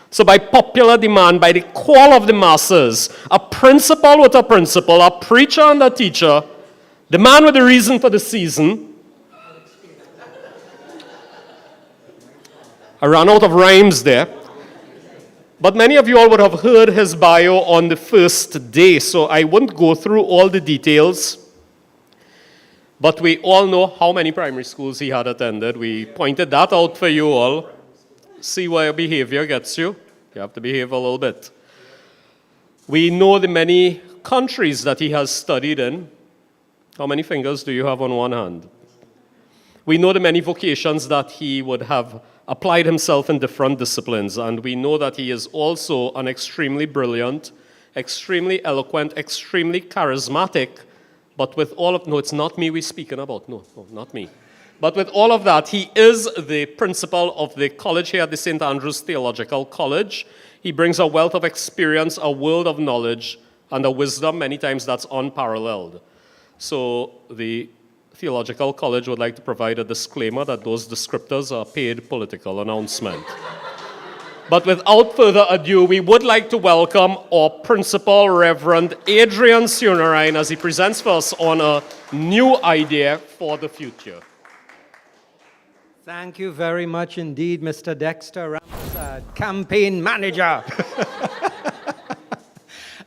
So by popular demand, by the call of the masses, a principal with a principal, a preacher and a teacher, the man with the reason for the season. I ran out of rhymes there. But many of you all would have heard his bio on the first day, so I wouldn't go through all the details. But we all know how many primary schools he had attended. We pointed that out for you all. See where behavior gets you. You have to behave a little bit. We know the many countries that he has studied in. How many fingers do you have on one hand? We know the many vocations that he would have applied himself in different disciplines, and we know that he is also an extremely brilliant, extremely eloquent, extremely charismatic, but with all of, no, it's not me we're speaking about, no, not me. But with all of that, he is the principal of the college here at the St. Andrew's Theological College. He brings a wealth of experience, a world of knowledge, and a wisdom many times that's unparalleled. So the Theological College would like to provide a disclaimer that those descriptors are paid political announcement. But without further ado, we would like to welcome our principal, Reverend Adrian Sieunarine, as he presents for us on a new idea for the future. Thank you very much indeed, Mr. Dexter Ramsad, campaign manager.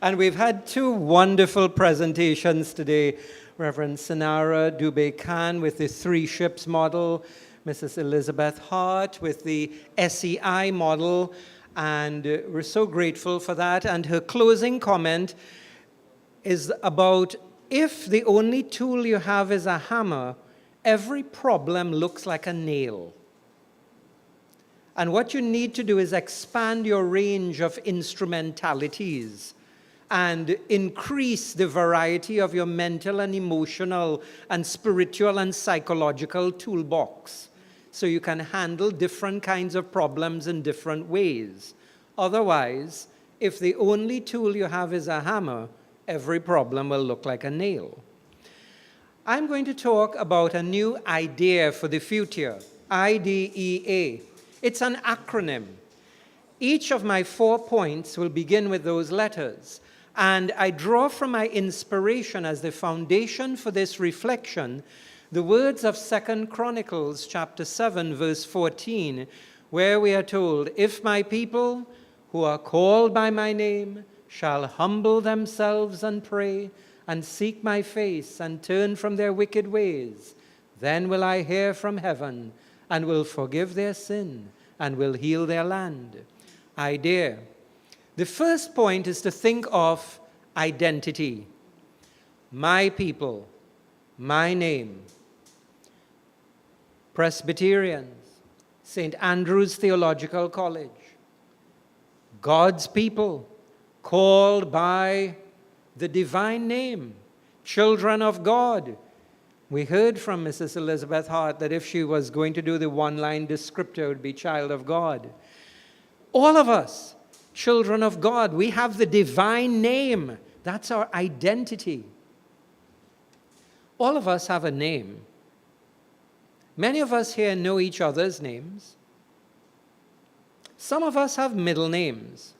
And we've had two wonderful presentations today. Reverend Sieunarine Dubé-Khan with the 3 ships model, Mrs. Elizabeth Hart with the SEI model, and we're so grateful for that. And her closing comment is about, if the only tool you have is a hammer, every problem looks like a nail. And what you need to do is expand your range of instrumentalities and increase the variety of your mental and emotional and spiritual and psychological toolbox so you can handle different kinds of problems in different ways. Otherwise, if the only tool you have is a hammer, every problem will look like a nail. I'm going to talk about a new idea for the future, IDEA. It's an acronym. Each of my 4 points will begin with those letters. And I draw from my inspiration as the foundation for this reflection the words of 2 Chronicles chapter 7, verse 14, where we are told, "If my people who are called by my name shall humble themselves and pray and seek my face and turn from their wicked ways, then will I hear from heaven and will forgive their sin and will heal their land." Idea. The first point is to think of identity. My people, my name. Presbyterians, St. Andrew's Theological College. God's people, called by the divine name, children of God. We heard from Mrs. Elizabeth Hart that if she was going to do the one-line descriptor, it would be child of God. All of us, children of God, we have the divine name. That's our identity. All of us have a name. Many of us here know each other's names. Some of us have middle names.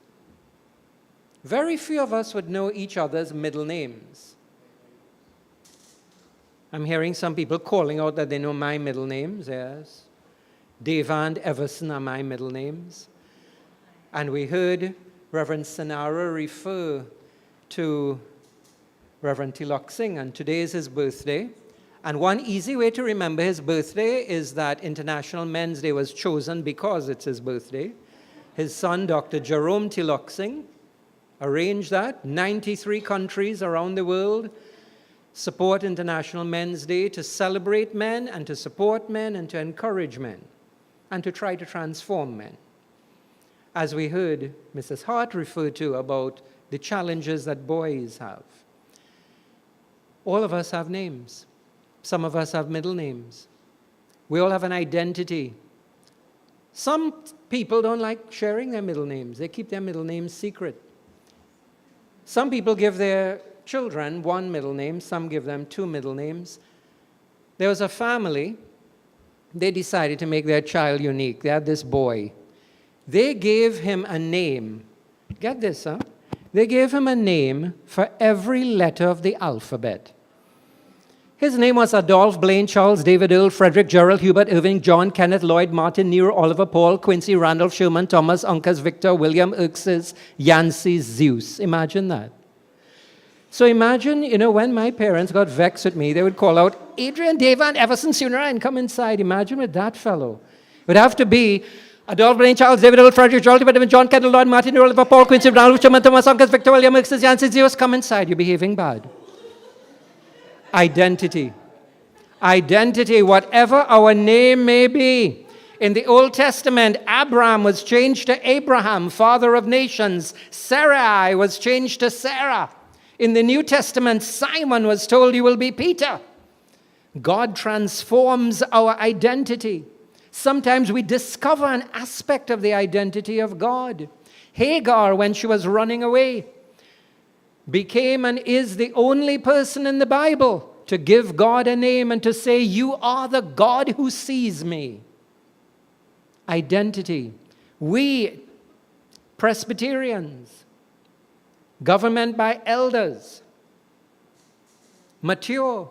Very few of us would know each other's middle names. I'm hearing some people calling out that they know my middle names, yes. Deva and Everson are my middle names. And we heard Reverend Sieunarine refer to Reverend Tilok Singh, and today is his birthday. And one easy way to remember his birthday is that International Men's Day was chosen because it's his birthday. His son, Dr. Jerome Tilok Singh, arranged that. 93 countries around the world support International Men's Day to celebrate men and to support men and to encourage men and to try to transform men. As we heard Mrs. Hart refer to about the challenges that boys have. All of us have names. Some of us have middle names. We all have an identity. Some people don't like sharing their middle names. They keep their middle names secret. Some people give their children one middle name. Some give them 2 middle names. There was a family. They decided to make their child unique. They had this boy. They gave him a name. Get this, huh? They gave him a name for every letter of the alphabet. His name was Adolph, Blaine, Charles, David, Earl, Frederick, Gerald, Hubert, Irving, John, Kenneth, Lloyd, Martin, Nero, Oliver, Paul, Quincy, Randolph, Sherman, Thomas, Uncas, Victor, William, Xerxes, Yancey, Zeus. Imagine that. So imagine, when my parents got vexed with me, they would call out, Adrian D, Van Everson, Sieunarine, come inside. Imagine with that fellow. It would have to be Adolph, Blaine, Charles, David, Earl, Frederick, Gerald, Hubert, John, Kenneth, Lloyd, Martin, Nero, Oliver, Paul, Quincy, Randolph, Sherman, Thomas, Uncas, Victor, William, Xerxes, Yancey, Zeus. Come inside. You're behaving bad. Identity. Identity, whatever our name may be. In the Old Testament, Abram was changed to Abraham, father of nations. Sarai was changed to Sarah. In the New Testament, Simon was told, you will be Peter. God transforms our identity. Sometimes we discover an aspect of the identity of God. Hagar, when she was running away, became and is the only person in the Bible to give God a name and to say, you are the God who sees me. Identity. We, Presbyterians, government by elders, mature,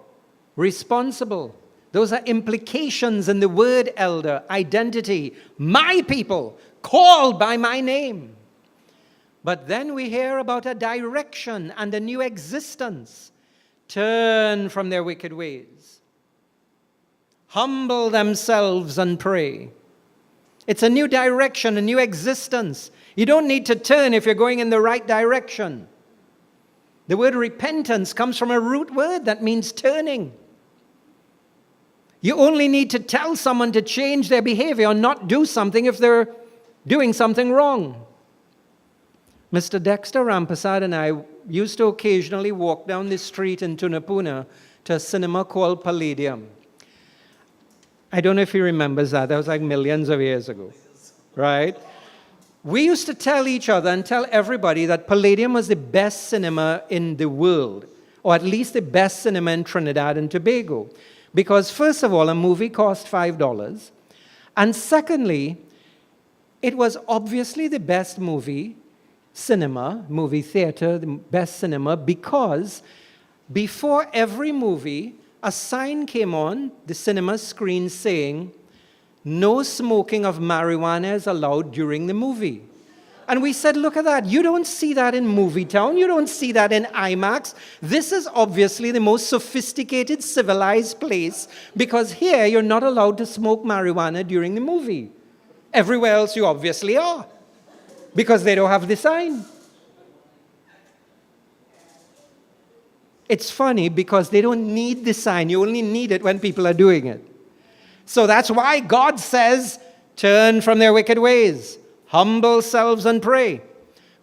responsible. Those are implications in the word elder, identity. My people, called by my name. But then we hear about a direction and a new existence. Turn from their wicked ways. Humble themselves and pray. It's a new direction, a new existence. You don't need to turn if you're going in the right direction. The word repentance comes from a root word that means turning. You only need to tell someone to change their behavior or not do something if they're doing something wrong. Mr. Dexter Rampasad and I used to occasionally walk down the street in Tunapuna to a cinema called Palladium. I don't know if he remembers that. That was like millions of years ago, right? We used to tell each other and tell everybody that Palladium was the best cinema in the world, or at least the best cinema in Trinidad and Tobago. Because first of all, a movie cost $5. And secondly, it was obviously the best movie theater, the best cinema, because before every movie, a sign came on the cinema screen saying, no smoking of marijuana is allowed during the movie. And we said, look at that. You don't see that in Movie Town. You don't see that in IMAX. This is obviously the most sophisticated, civilized place, because here you're not allowed to smoke marijuana during the movie. Everywhere else you obviously are, because they don't have the sign. It's funny because they don't need the sign. You only need it when people are doing it. So that's why God says, turn from their wicked ways, humble selves and pray.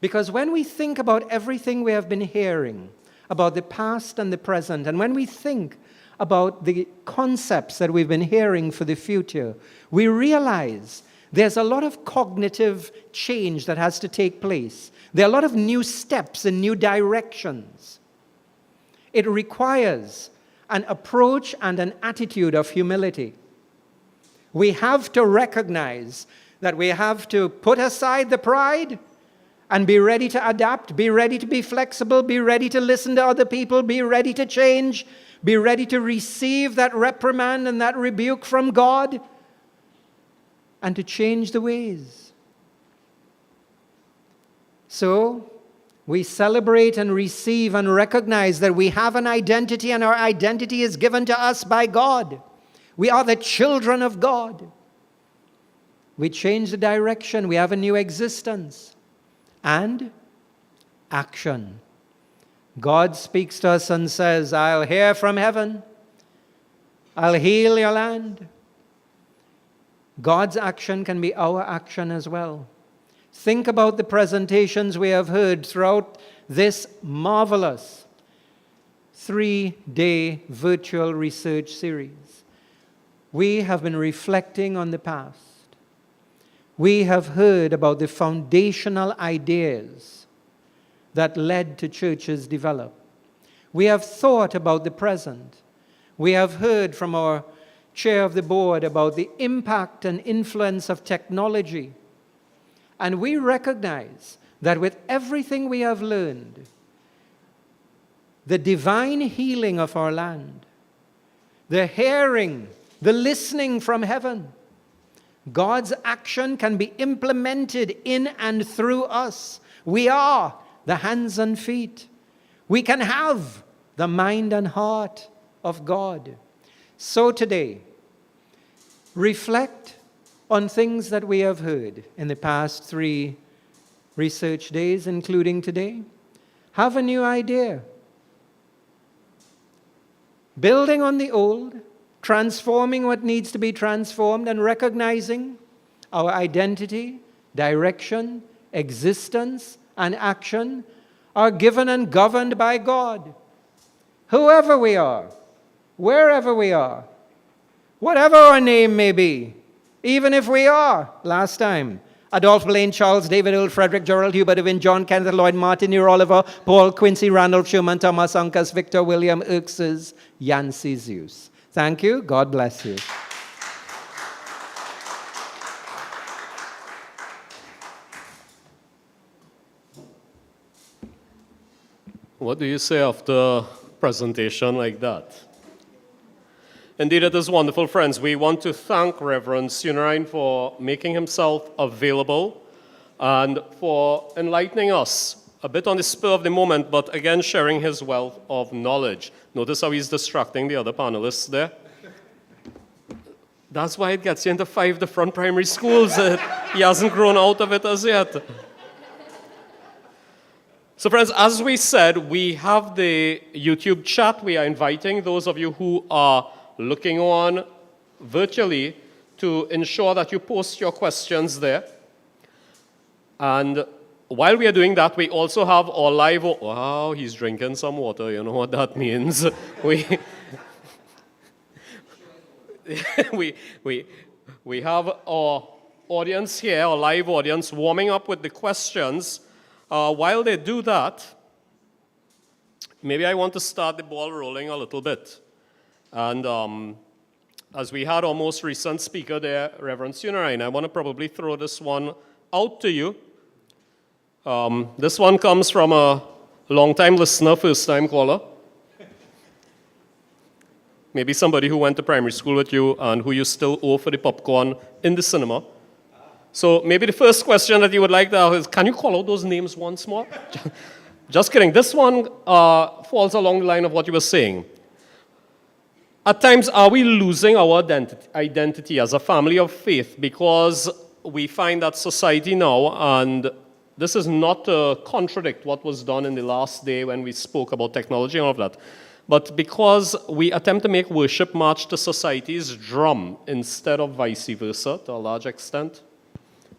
Because when we think about everything we have been hearing about the past and the present, and when we think about the concepts that we've been hearing for the future, we realize there's a lot of cognitive change that has to take place. There are a lot of new steps and new directions. It requires an approach and an attitude of humility. We have to recognize that we have to put aside the pride and be ready to adapt, be ready to be flexible, be ready to listen to other people, be ready to change, be ready to receive that reprimand and that rebuke from God, and to change the ways. So, we celebrate and receive and recognize that we have an identity, and our identity is given to us by God. We are the children of God. We change the direction. We have a new existence. And action. God speaks to us and says, I'll hear from heaven. I'll heal your land. God's action can be our action as well. Think about the presentations we have heard throughout this marvelous 3-day virtual research series. We have been reflecting on the past. We have heard about the foundational ideas that led to churches develop. We have thought about the present. We have heard from our chair of the board about the impact and influence of technology. And we recognize that with everything we have learned, the divine healing of our land, the hearing, the listening from heaven, God's action can be implemented in and through us. We are the hands and feet. We can have the mind and heart of God. So today, reflect on things that we have heard in the past 3 research days, including today. Have a new idea. Building on the old, transforming what needs to be transformed, and recognizing our identity, direction, existence, and action are given and governed by God. Whoever we are, wherever we are, whatever our name may be, even if we are, last time, Adolph Blaine, Charles David Earl, Frederick Gerald Hubert Evin, John Kenneth Lloyd Martin, Nero Oliver, Paul Quincy, Randolph Schumann, Thomas Uncas, Victor William Erxes, Yancey Zeus. Thank you. God bless you. What do you say after a presentation like that? Indeed, it is wonderful, friends. We want to thank Reverend Sieunarine for making himself available and for enlightening us a bit on the spur of the moment, but again, sharing his wealth of knowledge. Notice how he's distracting the other panelists there. That's why it gets you into 5 different primary schools. He hasn't grown out of it as yet. So friends, as we said, we have the YouTube chat. We are inviting those of you who are looking on virtually to ensure that you post your questions there. And while we are doing that, we also have our live... Wow, he's drinking some water. You know what that means. We have our audience here, our live audience, warming up with the questions. While they do that, maybe I want to start the ball rolling a little bit. And as we had our most recent speaker there, Reverend Sieunarine, I want to probably throw this one out to you. This one comes from a long-time listener, first-time caller. Maybe somebody who went to primary school with you and who you still owe for the popcorn in the cinema. So maybe the first question that you would like to ask is, can you call out those names once more? Just kidding. This one falls along the line of what you were saying. At times, are we losing our identity as a family of faith because we find that society now, and this is not to contradict what was done in the last day when we spoke about technology and all of that, but because we attempt to make worship match to society's drum instead of vice versa to a large extent?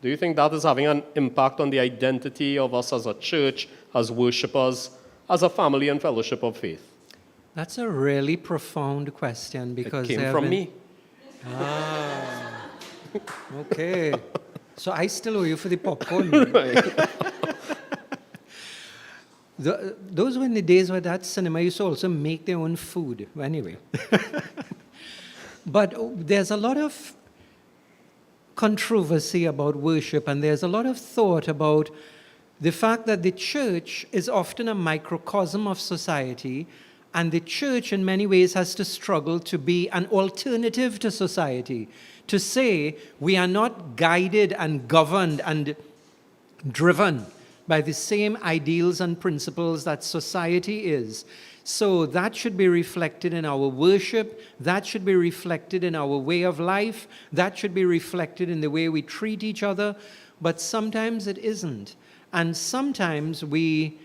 Do you think that is having an impact on the identity of us as a church, as worshipers, as a family and fellowship of faith? That's a really profound question because it came from me. Ah, okay. So I still owe you for the popcorn. Right. Those were in the days where that cinema used to also make their own food. Anyway. But there's a lot of controversy about worship, and there's a lot of thought about the fact that the church is often a microcosm of society, and the church in many ways has to struggle to be an alternative to society, to say we are not guided and governed and driven by the same ideals and principles that society is. So that should be reflected in our worship, that should be reflected in our way of life, that should be reflected in the way we treat each other, but sometimes it isn't. And sometimes we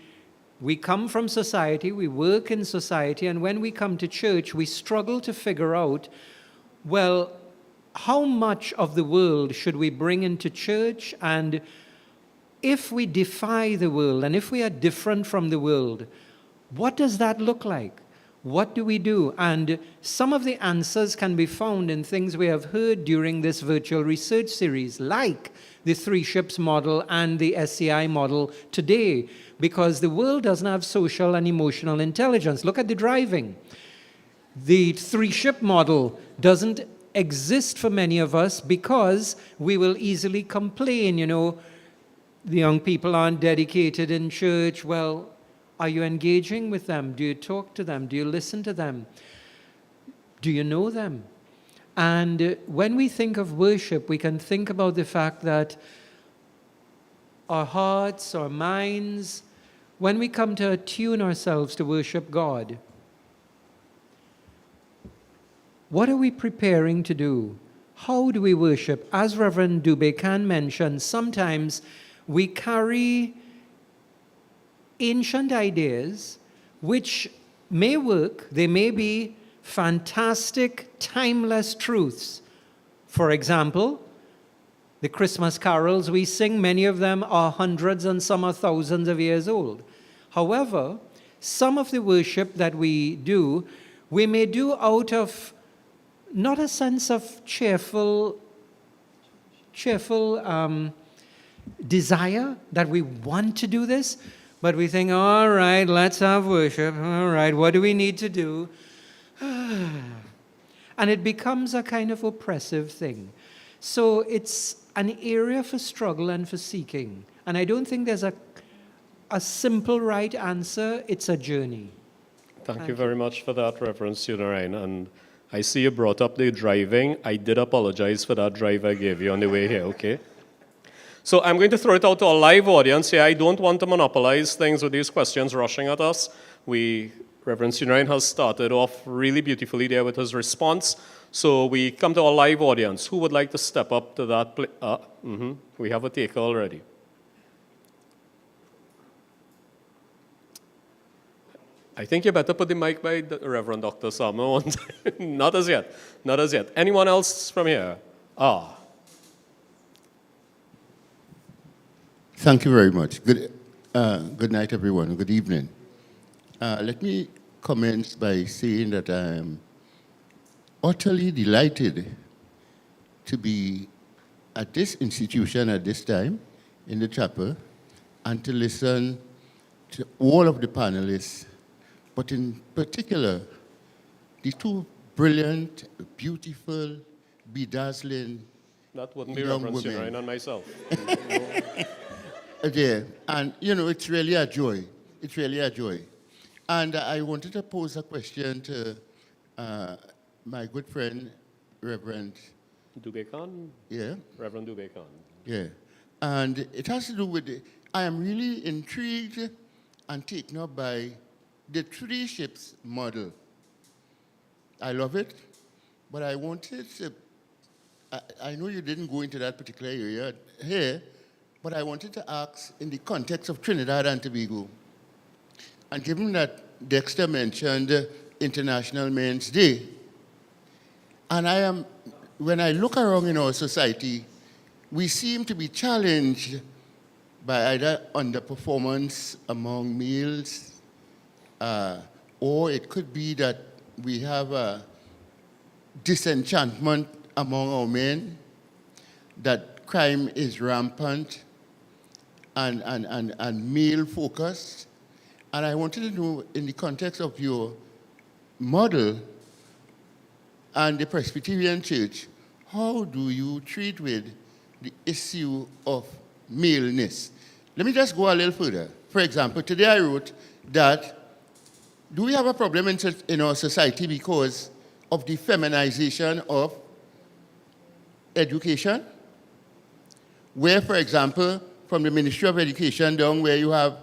come from society, we work in society, and when we come to church, we struggle to figure out, well, how much of the world should we bring into church? And if we defy the world, and if we are different from the world, what does that look like? What do we do? And some of the answers can be found in things we have heard during this virtual research series, like the 3 ships model and the SCI model today, because the world doesn't have social and emotional intelligence. Look at the driving. The 3 ship model doesn't exist for many of us because we will easily complain, the young people aren't dedicated in church. Well, are you engaging with them? Do you talk to them? Do you listen to them? Do you know them? And when we think of worship, we can think about the fact that our hearts, our minds, when we come to attune ourselves to worship God, what are we preparing to do? How do we worship? As Reverend Dubecan mentioned, sometimes we carry ancient ideas which may work. They may be fantastic, timeless truths. For example, the Christmas carols we sing, many of them are hundreds and some are thousands of years old. However, some of the worship that we do, we may do out of not a sense of cheerful desire that we want to do this, but we think, all right, let's have worship. All right, what do we need to do? And it becomes a kind of oppressive thing. So it's an area for struggle and for seeking. And I don't think there's a simple right answer. It's a journey. Thank you very much for that, Reverend Sieunarine. And I see you brought up the driving. I did apologize for that drive I gave you on the way here, okay? So I'm going to throw it out to our live audience here. I don't want to monopolize things with these questions rushing at us. Reverend Sieunarine has started off really beautifully there with his response. So we come to our live audience. Who would like to step up to that? We have a taker already. I think you better put the mic by Reverend Dr. Summer. Not as yet. Not as yet. Anyone else from here? Thank you very much. Good night, everyone. Good evening. Let me commence by saying that I am utterly delighted to be at this institution at this time in the chapel and to listen to all of the panelists, but in particular, the two brilliant, beautiful, bedazzling that wouldn't be young Reverend women. Sieunarine and myself. There. And, it's really a joy. It's really a joy. And I wanted to pose a question to my good friend, Reverend Dubecan? Yeah. Reverend Dubecan. Yeah. And it has to do with, I am really intrigued and taken up by the three ships model. I love it, but I wanted to, I know you didn't go into that particular area here, but I wanted to ask in the context of Trinidad and Tobago, and given that Dexter mentioned International Men's Day, and when I look around in our society, we seem to be challenged by either underperformance among males, or it could be that we have a disenchantment among our men, that crime is rampant and male-focused. And I wanted to know, in the context of your model and the Presbyterian Church, how do you treat with the issue of maleness? Let me just go a little further. For example, today I wrote that, do we have a problem in our society because of the feminization of education? Where, for example, from the Ministry of Education down, where you have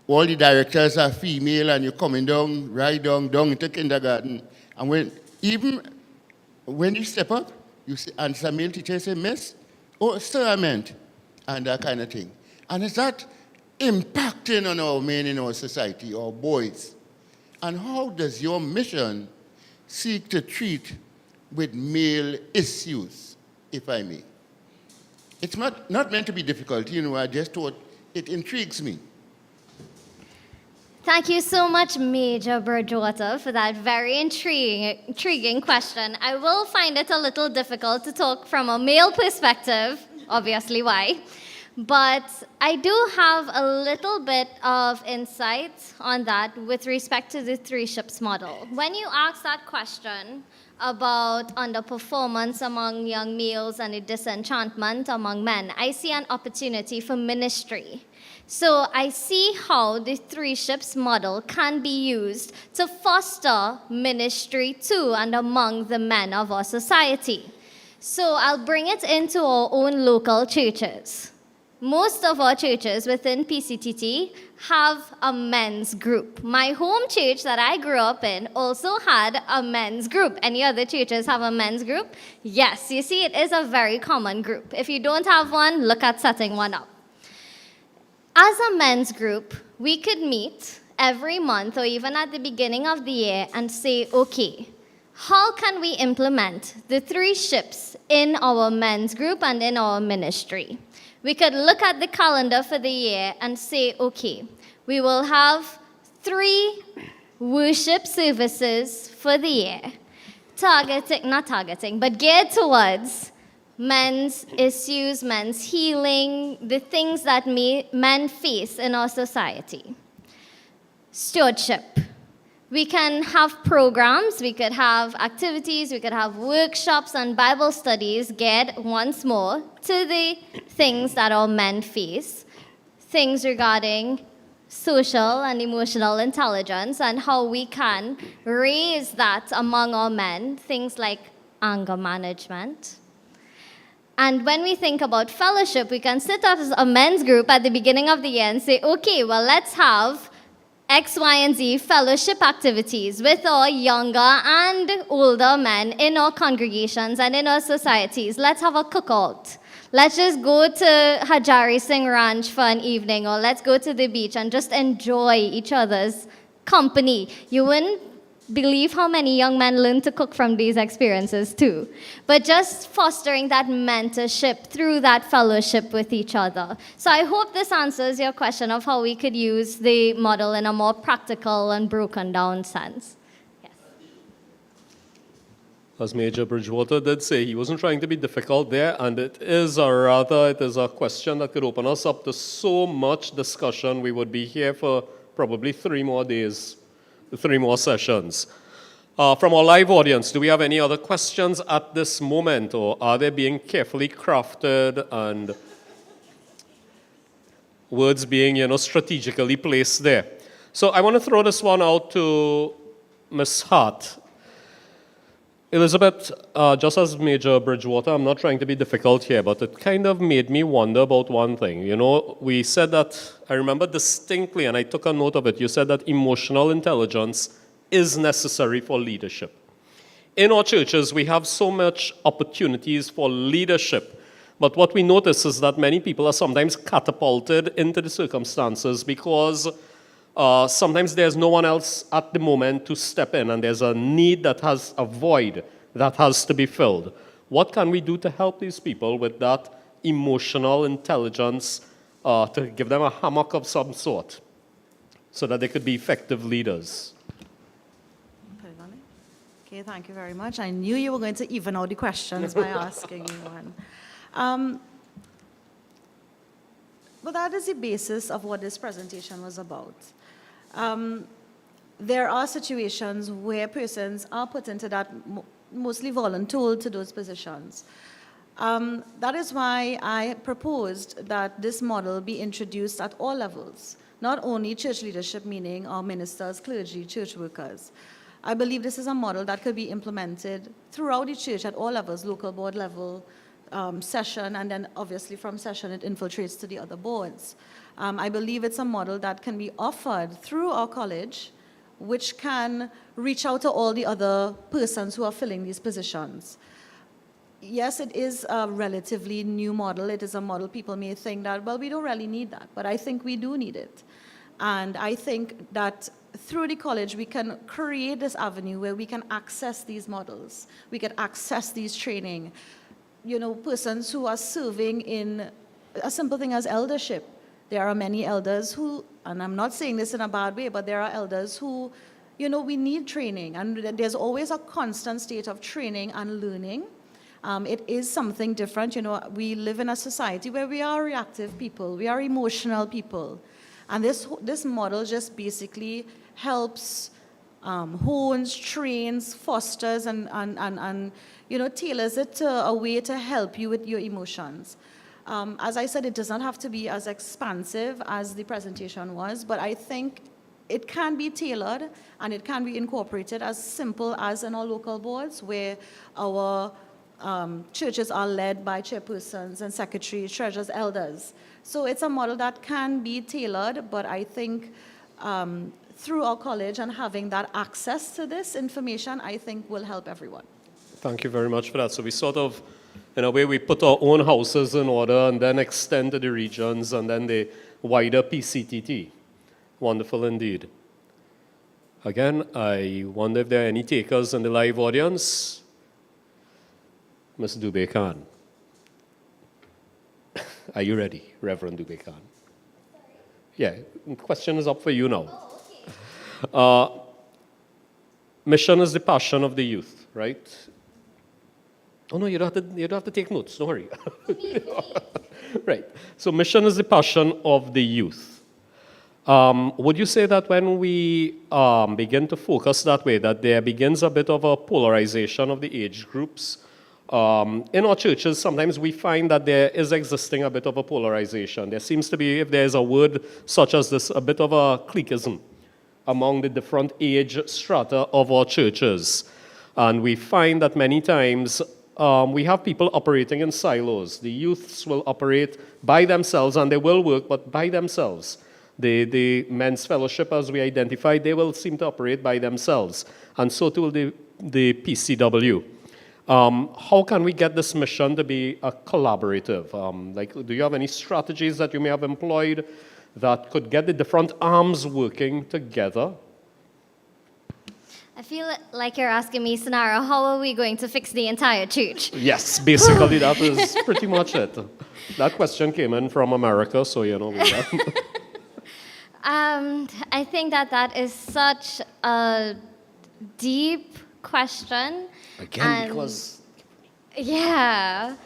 all the directors are female and you're coming down, right down into kindergarten. And even when you step up, you say, and some male teachers say, Miss, oh, sir, I meant, and that kind of thing. And is that impacting on our men in our society, our boys? And how does your mission seek to treat with male issues, if I may? It's not meant to be difficult, I just thought it intrigues me. Thank you so much, Major Bridgewater, for that very intriguing question. I will find it a little difficult to talk from a male perspective, obviously why. But I do have a little bit of insight on that with respect to the three ships model. When you ask that question about underperformance among young males and a disenchantment among men, I see an opportunity for ministry. So I see how the three ships model can be used to foster ministry to and among the men of our society. So I'll bring it into our own local churches. Most of our churches within PCTT have a men's group. My home church that I grew up in also had a men's group. Any other churches have a men's group? Yes, you see, it is a very common group. If you don't have one, look at setting one up. As a men's group, we could meet every month or even at the beginning of the year and say, okay, how can we implement the three ships in our men's group and in our ministry? We could look at the calendar for the year and say, okay, we will have 3 worship services for the year, but geared towards men's issues, men's healing, the things that men face in our society. Stewardship. We can have programs, we could have activities, we could have workshops and Bible studies geared once more to the things that our men face, things regarding social and emotional intelligence and how we can raise that among our men, things like anger management. And when we think about fellowship, we can sit as a men's group at the beginning of the year and say, okay, well, let's have X, Y, and Z fellowship activities with our younger and older men in our congregations and in our societies. Let's have a cookout. Let's just go to Hajari Singh Ranch for an evening, or let's go to the beach and just enjoy each other's company. You wouldn't believe how many young men learn to cook from these experiences too. But just fostering that mentorship through that fellowship with each other. So I hope this answers your question of how we could use the model in a more practical and broken down sense. Yes. As Major Bridgewater did say, he wasn't trying to be difficult there, and it is a question that could open us up to so much discussion. We would be here for probably 3 more days. 3 more sessions. From our live audience, do we have any other questions at this moment, or are they being carefully crafted and words being, strategically placed there? So I want to throw this one out to Ms. Hart. Elizabeth, just as Major Bridgewater, I'm not trying to be difficult here, but it kind of made me wonder about one thing. We said that, I remember distinctly, and I took a note of it, you said that emotional intelligence is necessary for leadership. In our churches, we have so much opportunities for leadership, but what we notice is that many people are sometimes catapulted into the circumstances because sometimes there's no one else at the moment to step in, and there's a need a void that has to be filled. What can we do to help these people with that emotional intelligence, to give them a hammock of some sort so that they could be effective leaders? Okay, thank you very much. I knew you were going to even out the questions by asking me one. But that is the basis of what this presentation was about. There are situations where persons are put into that mostly voluntold to those positions. That is why I proposed that this model be introduced at all levels, not only church leadership, meaning our ministers, clergy, church workers. I believe this is a model that could be implemented throughout the church at all levels, local board level, session, and then obviously from session it infiltrates to the other boards. I believe it's a model that can be offered through our college, which can reach out to all the other persons who are filling these positions. Yes, it is a relatively new model. It is a model people may think that, well, we don't really need that, but I think we do need it. And I think that through the college, we can create this avenue where we can access these models. We can access these training. Persons who are serving in a simple thing as eldership. There are many elders who, and I'm not saying this in a bad way, but there are elders who, we need training. And there's always a constant state of training and learning. It is something different. You know, we live in a society where we are reactive people, we are emotional people. And this model just basically helps, hones, trains, fosters, and you know, tailors it to a way to help you with your emotions. As I said, it does not have to be as expansive as the presentation was, but I think it can be tailored and it can be incorporated as simple as in our local boards, where our churches are led by chairpersons and secretaries, treasurers, elders. So it's a model that can be tailored, but I think through our college and having that access to this information, I think will help everyone. Thank you very much for that. So we sort of, in a way, we put our own houses in order and then extend to the regions and then the wider PCTT. Wonderful indeed. Again, I wonder if there are any takers in the live audience. Ms. Dubé Khan. Are you ready, Reverend Dubé Khan? Yeah, the question is up for you now. Oh, okay. Mission is the passion of the youth, right? Oh no, you don't have to take notes, don't worry. Right, so mission is the passion of the youth. Would you say that when we begin to focus that way, that there begins a bit of a polarization of the age groups? In our churches, sometimes we find that there is existing a bit of a polarization. There seems to be, if there's a word such as this, a bit of a cliquism among the different age strata of our churches. And we find that many times we have people operating in silos. The youths will operate by themselves and they will work, but by themselves. The men's fellowship, as we identified, they will seem to operate by themselves. And so too will the PCW. How can we get this mission to be a collaborative? Do you have any strategies that you may have employed that could get the different arms working together? I feel like you're asking me, Sieunarine, how are we going to fix the entire church? Yes, basically that is pretty much it. That question came in from America, so you know. I think that is such a deep question. Again, because... Yeah.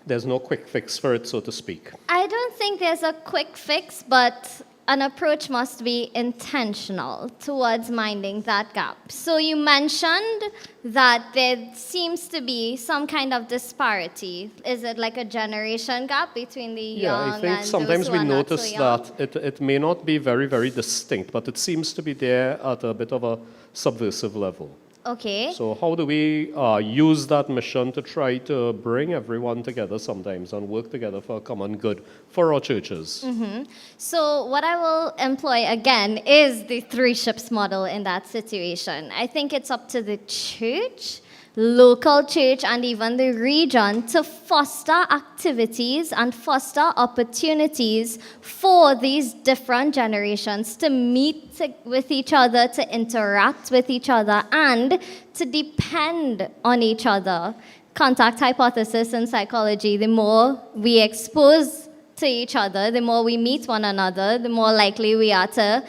There's no quick fix for it, so to speak. I don't think there's a quick fix, but an approach must be intentional towards minding that gap. So you mentioned that there seems to be some kind of disparity. Is it like a generation gap between the young and those who are not so young? Yeah, I think sometimes we notice that it may not be very, very distinct, but it seems to be there at a bit of a subversive level. Okay. So how do we use that mission to try to bring everyone together sometimes and work together for a common good for our churches? Mm-hmm. So what I will employ again is the three ships model in that situation. I think it's up to the church, local church, and even the region to foster activities and foster opportunities for these different generations to meet with each other, to interact with each other, and to depend on each other. Contact hypothesis in psychology: the more we expose to each other, the more we meet one another, the more likely we are to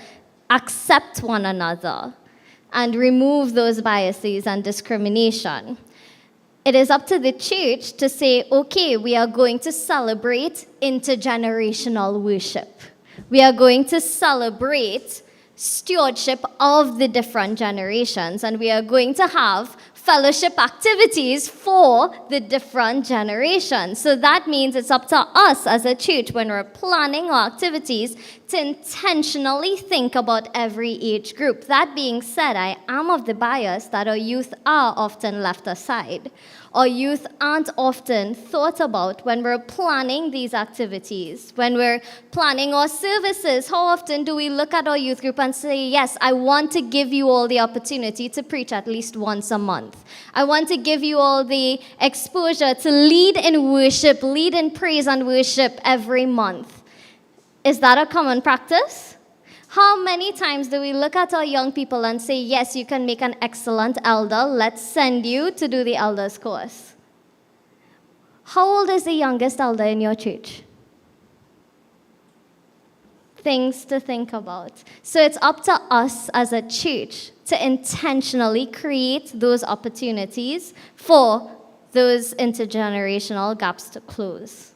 accept one another and remove those biases and discrimination. It is up to the church to say, okay, we are going to celebrate intergenerational worship. We are going to celebrate stewardship of the different generations, and we are going to have fellowship activities for the different generations. So that means it's up to us as a church, when we're planning our activities, to intentionally think about every age group. That being said, I am of the bias that our youth are often left aside. Our youth aren't often thought about when we're planning these activities. When we're planning our services, how often do we look at our youth group and say, yes, I want to give you all the opportunity to preach at least once a month. I want to give you all the exposure to lead in worship, lead in praise and worship every month. Is that a common practice? How many times do we look at our young people and say, yes, you can make an excellent elder, let's send you to do the elders course? How old is the youngest elder in your church? things to think about. So it's up to us as a church to intentionally create those opportunities for those intergenerational gaps to close.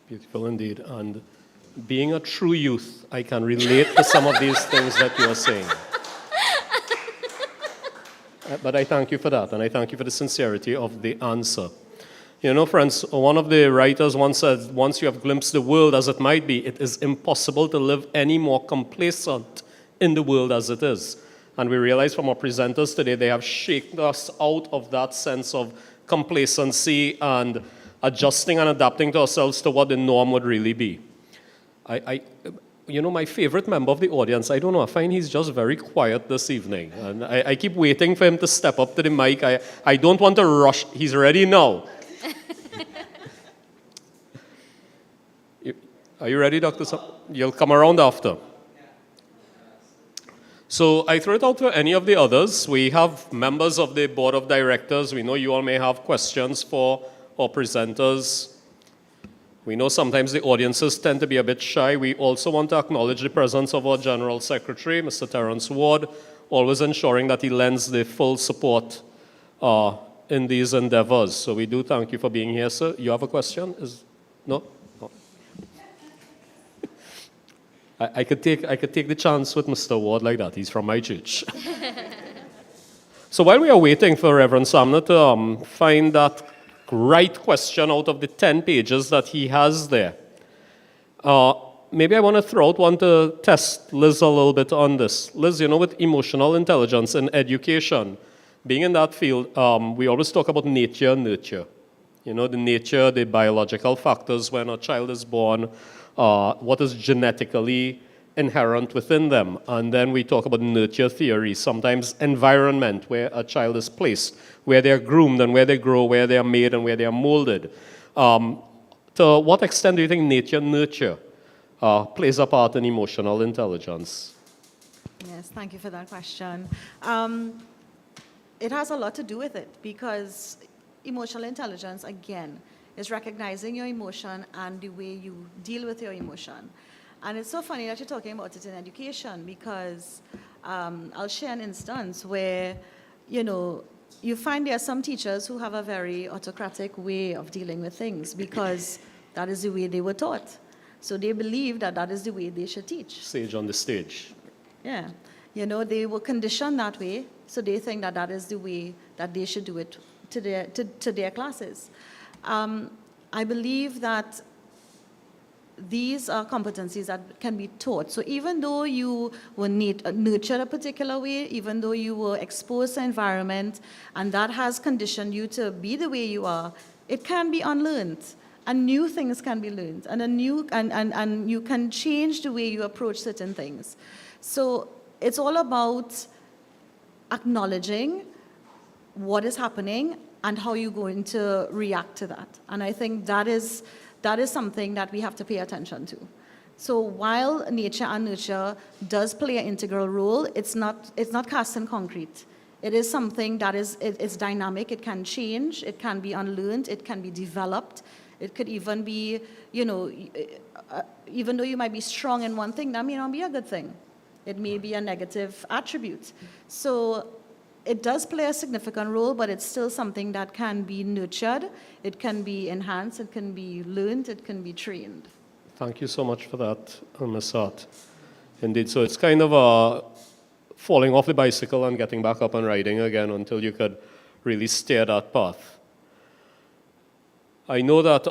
Beautiful indeed. And being a true youth, I can relate to some of these things that you are saying. But I thank you for that, and I thank you for the sincerity of the answer. You know, friends, one of the writers once said, once you have glimpsed the world as it might be, it is impossible to live any more complacent in the world as it is. And we realize from our presenters today, they have shaken us out of that sense of complacency and adjusting and adapting to ourselves to what the norm would really be. You know, my favorite member of the audience, I don't know, I find he's just very quiet this evening. And I keep waiting for him to step up to the mic. I don't want to rush. He's ready now. Are you ready, Dr. You'll come around after. So I throw it out to any of the others. We have members of the board of directors. We know you all may have questions for our presenters. We know sometimes the audiences tend to be a bit shy. We also want to acknowledge the presence of our General Secretary, Mr. Terence Ward, always ensuring that he lends the full support in these endeavors. So we do thank you for being here, sir. You have a question? No? I could take the chance with Mr. Ward like that. He's from my church. So while we are waiting for Reverend Samner to find that right question out of the 10 pages that he has there, maybe I want to throw out one to test Liz a little bit on this. Liz, you know, with emotional intelligence in education, being in that field, we always talk about nature and nurture. You know, the nature, the biological factors when a child is born, what is genetically inherent within them. And then we talk about nurture theory, sometimes environment, where a child is placed, where they're groomed and where they grow, where they are made and where they are molded. To what extent do you think nature and nurture plays a part in emotional intelligence? Yes, thank you for that question. It has a lot to do with it because emotional intelligence, again, is recognizing your emotion and the way you deal with your emotion. And it's so funny that you're talking about it in education because I'll share an instance where, you know, you find there are some teachers who have a very autocratic way of dealing with things because that is the way they were taught. So they believe that that is the way they should teach. Sage on the stage. Yeah. You know, they were conditioned that way, so they think that that is the way that they should do it to their classes. I believe that these are competencies that can be taught. So even though you were nurtured a particular way, even though you were exposed to environment, and that has conditioned you to be the way you are, it can be unlearned. And new things can be learned. And you can change the way you approach certain things. So it's all about acknowledging what is happening and how you're going to react to that. And I think that is something that we have to pay attention to. So while nature and nurture does play an integral role, it's not cast in concrete. It is something that it's dynamic, it can change, it can be unlearned, it can be developed. It could even be, you know, even though you might be strong in one thing, that may not be a good thing. It may be a negative attribute. So it does play a significant role, but it's still something that can be nurtured, it can be enhanced, it can be learned, it can be trained. Thank you so much for that, Ms. Hart. Indeed, so it's kind of falling off the bicycle and getting back up and riding again until you could really steer that path. I know that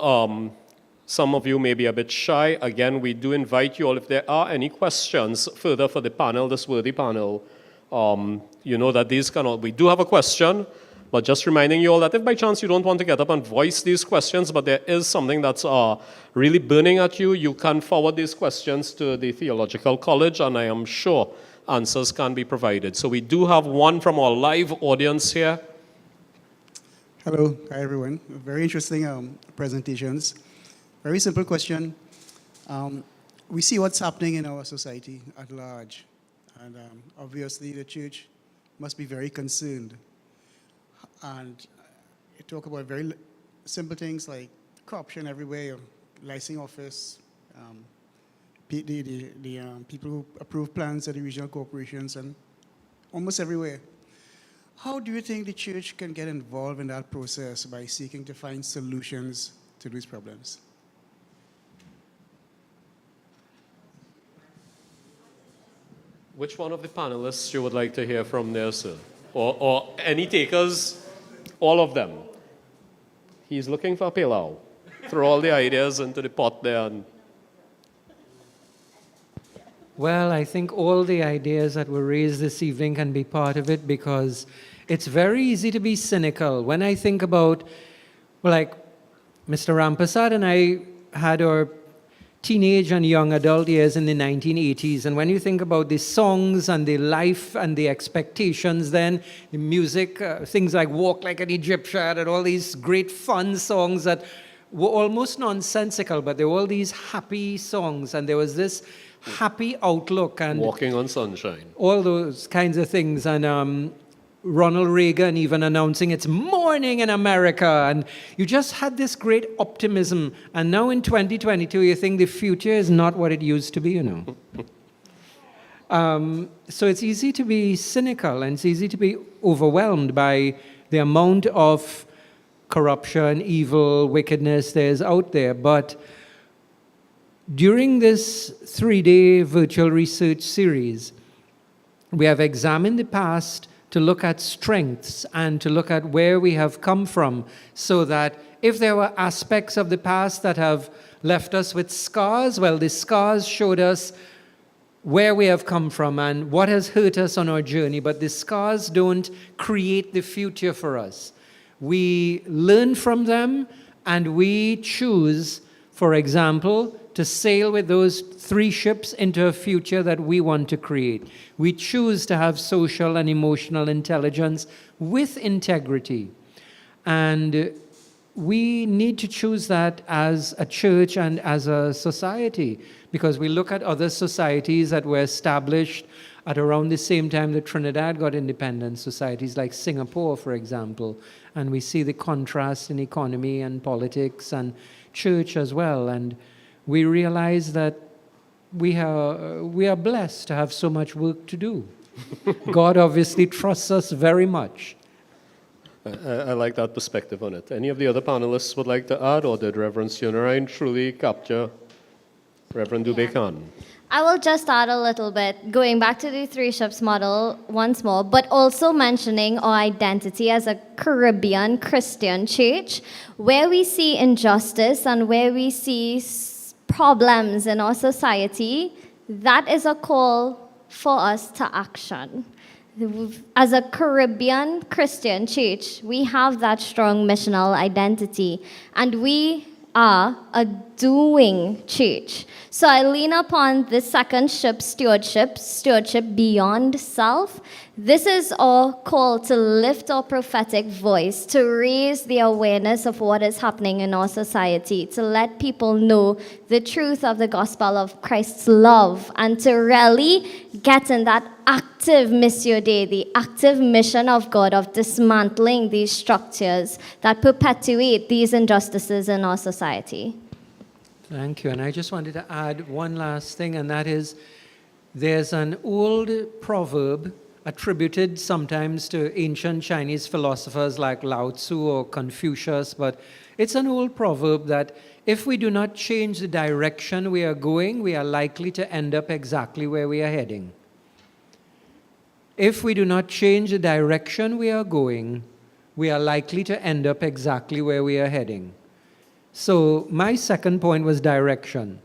some of you may be a bit shy. Again, we do invite you all, if there are any questions further for the panel, this worthy panel, you know that these we do have a question, but just reminding you all that if by chance you don't want to get up and voice these questions, but there is something that's really burning at you, you can forward these questions to the Theological College, and I am sure answers can be provided. So we do have one from our live audience here. Hello, hi everyone. Very interesting presentations. Very simple question. We see what's happening in our society at large, and obviously the church must be very concerned. And you talk about very simple things like corruption everywhere, licensing office, people who approve plans at the regional corporations and almost everywhere. How do you think the church can get involved in that process by seeking to find solutions to these problems? Which one of the panelists you would like to hear from there, sir? Or any takers? All of them. He's looking for a pillow. Throw all the ideas into the pot there. Well, I think all the ideas that were raised this evening can be part of it, because it's very easy to be cynical. When I think about, well, like Mr. Rampasad and I had our teenage and young adult years in the 1980s, and when you think about the songs and the life and the expectations then, the music, things like Walk Like an Egyptian and all these great fun songs that were almost nonsensical, but they were all these happy songs, and there was this happy outlook and Walking on Sunshine. all those kinds of things. And Ronald Reagan even announcing it's morning in America, and you just had this great optimism. And now in 2022 you think the future is not what it used to be, you know. So it's easy to be cynical, and it's easy to be overwhelmed by the amount of corruption, evil, wickedness there's out there. But during this 3-day virtual research series, we have examined the past to look at strengths and to look at where we have come from, so that if there were aspects of the past that have left us with scars, well, the scars showed us where we have come from and what has hurt us on our journey, but the scars don't create the future for us. We learn from them, and we choose, for example, to sail with those 3 ships into a future that we want to create. We choose to have social and emotional intelligence with integrity. And we need to choose that as a church and as a society, because we look at other societies that were established at around the same time that Trinidad got independence, societies like Singapore, for example, and we see the contrast in economy and politics and church as well. And we realize that we are blessed to have so much work to do. God obviously trusts us very much. I like that perspective on it. Any of the other panelists would like to add, or did Reverend Sieunarine truly capture Reverend Dubecan? I will just add a little bit, going back to the 3 ships model once more, but also mentioning our identity as a Caribbean Christian church, where we see injustice and where we see problems in our society. That is a call for us to action. As a Caribbean Christian church, we have that strong missional identity, and we are a doing church. So I lean upon the second ship, stewardship beyond self. This is our call to lift our prophetic voice, to raise the awareness of what is happening in our society, to let people know the truth of the gospel of Christ's love, and to really get in that active missio Dei, the active mission of God of dismantling these structures that perpetuate these injustices in our society. Thank you. And I just wanted to add one last thing, and that is there's an old proverb attributed sometimes to ancient Chinese philosophers like Lao Tzu or Confucius, but it's an old proverb that if we do not change the direction we are going, we are likely to end up exactly where we are heading. If we do not change the direction we are going, we are likely to end up exactly where we are heading. So my second point was direction.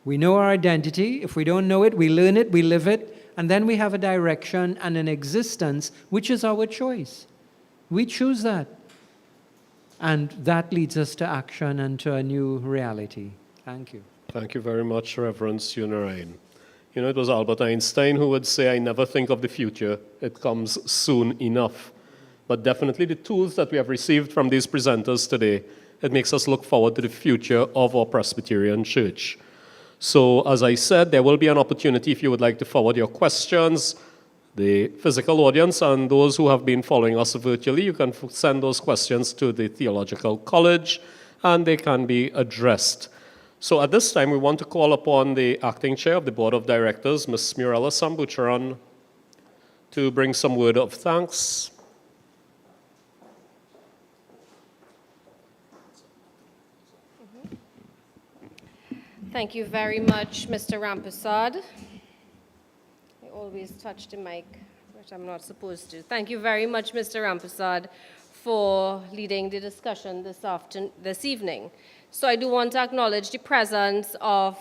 We know our identity. If we don't know it, we learn it, we live it, and then we have a direction and an existence, which is our choice. We choose that. And that leads us to action and to a new reality. Thank you. Thank you very much, Reverend Sieunarine. You know, it was Albert Einstein who would say, I never think of the future. It comes soon enough. But definitely the tools that we have received from these presenters today, it makes us look forward to the future of our Presbyterian Church. So, as I said, there will be an opportunity if you would like to forward your questions. The physical audience and those who have been following us virtually, you can send those questions to the Theological College, and they can be addressed So at this time, we want to call upon the acting chair of the Board of Directors, Ms. Murella Sambucharan, to bring some word of thanks. Thank you very much, Mr. Rampersad. I always touch the mic, which I'm not supposed to. Thank you very much, Mr. Rampersad, for leading the discussion this evening. So I do want to acknowledge the presence of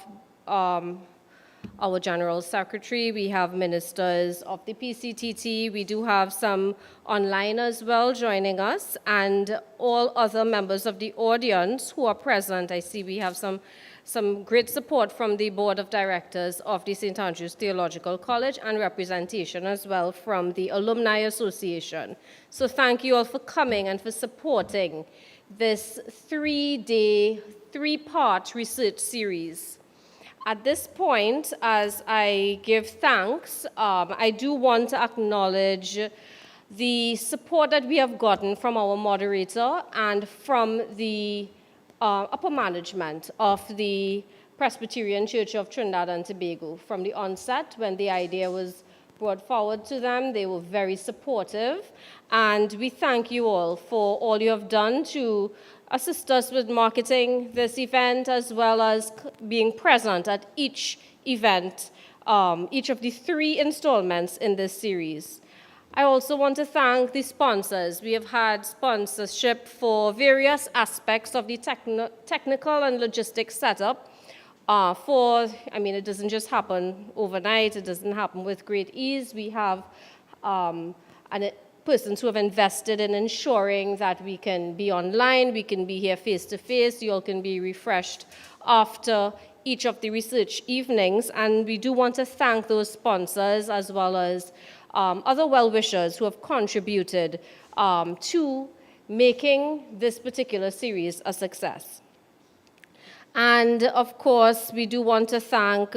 our General Secretary. We have ministers of the PCTT. We do have some online as well joining us, and all other members of the audience who are present. I see we have some great support from the Board of Directors of the St. Andrew's Theological College and representation as well from the Alumni Association. So thank you all for coming and for supporting this 3-day, 3-part research series. At this point, as I give thanks, I do want to acknowledge the support that we have gotten from our moderator and from the upper management of the Presbyterian Church of Trinidad and Tobago. From the onset, when the idea was brought forward to them, they were very supportive, and we thank you all for all you have done to assist us with marketing this event, as well as being present at each event, each of the 3 installments in this series. I also want to thank the sponsors. We have had sponsorship for various aspects of the technical and logistics setup. It doesn't just happen overnight. It doesn't happen with great ease. We have persons who have invested in ensuring that we can be online, we can be here face-to-face, you all can be refreshed after each of the research evenings. And we do want to thank those sponsors as well as other well-wishers who have contributed to making this particular series a success. And of course, we do want to thank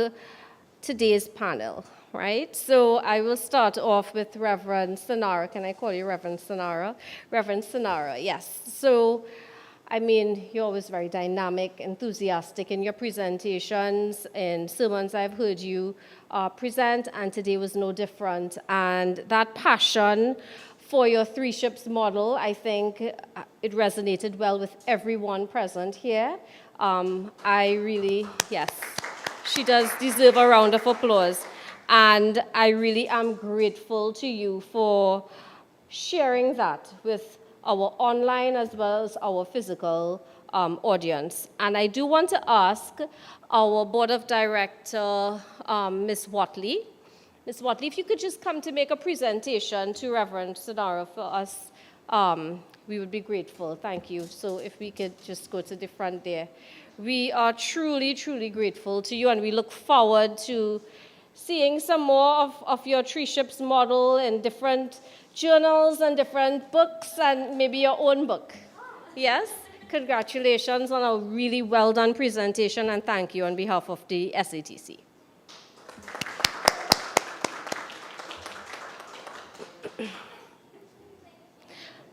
today's panel, right? So I will start off with Reverend Sieunarine. Can I call you Reverend Sieunarine? Reverend Sieunarine, yes. So, you're always very dynamic, enthusiastic in your presentations. In sermons I've heard you present, and today was no different. And that passion for your 3 ships model, I think it resonated well with everyone present here. Yes, she does deserve a round of applause. And I really am grateful to you for sharing that with our online as well as our physical audience. And I do want to ask our Board of Director, Ms. Watley. Ms. Watley, if you could just come to make a presentation to Reverend Sieunarine for us, we would be grateful. Thank you. So if we could just go to the front there. We are truly, truly grateful to you, and we look forward to seeing some more of your 3 ships model in different journals and different books, and maybe your own book. Yes? Congratulations on a really well-done presentation, and thank you on behalf of the SATC.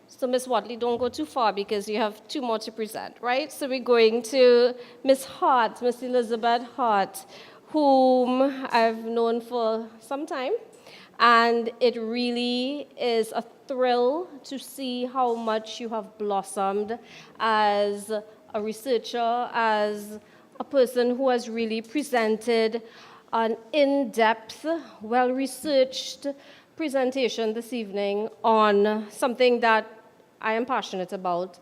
So Ms. Watley, don't go too far because you have 2 more to present, right? So we're going to Ms. Hart, Ms. Elizabeth Hart, whom I've known for some time. And it really is a thrill to see how much you have blossomed as a researcher, as a person who has really presented an in-depth, well-researched presentation this evening on something that I am passionate about,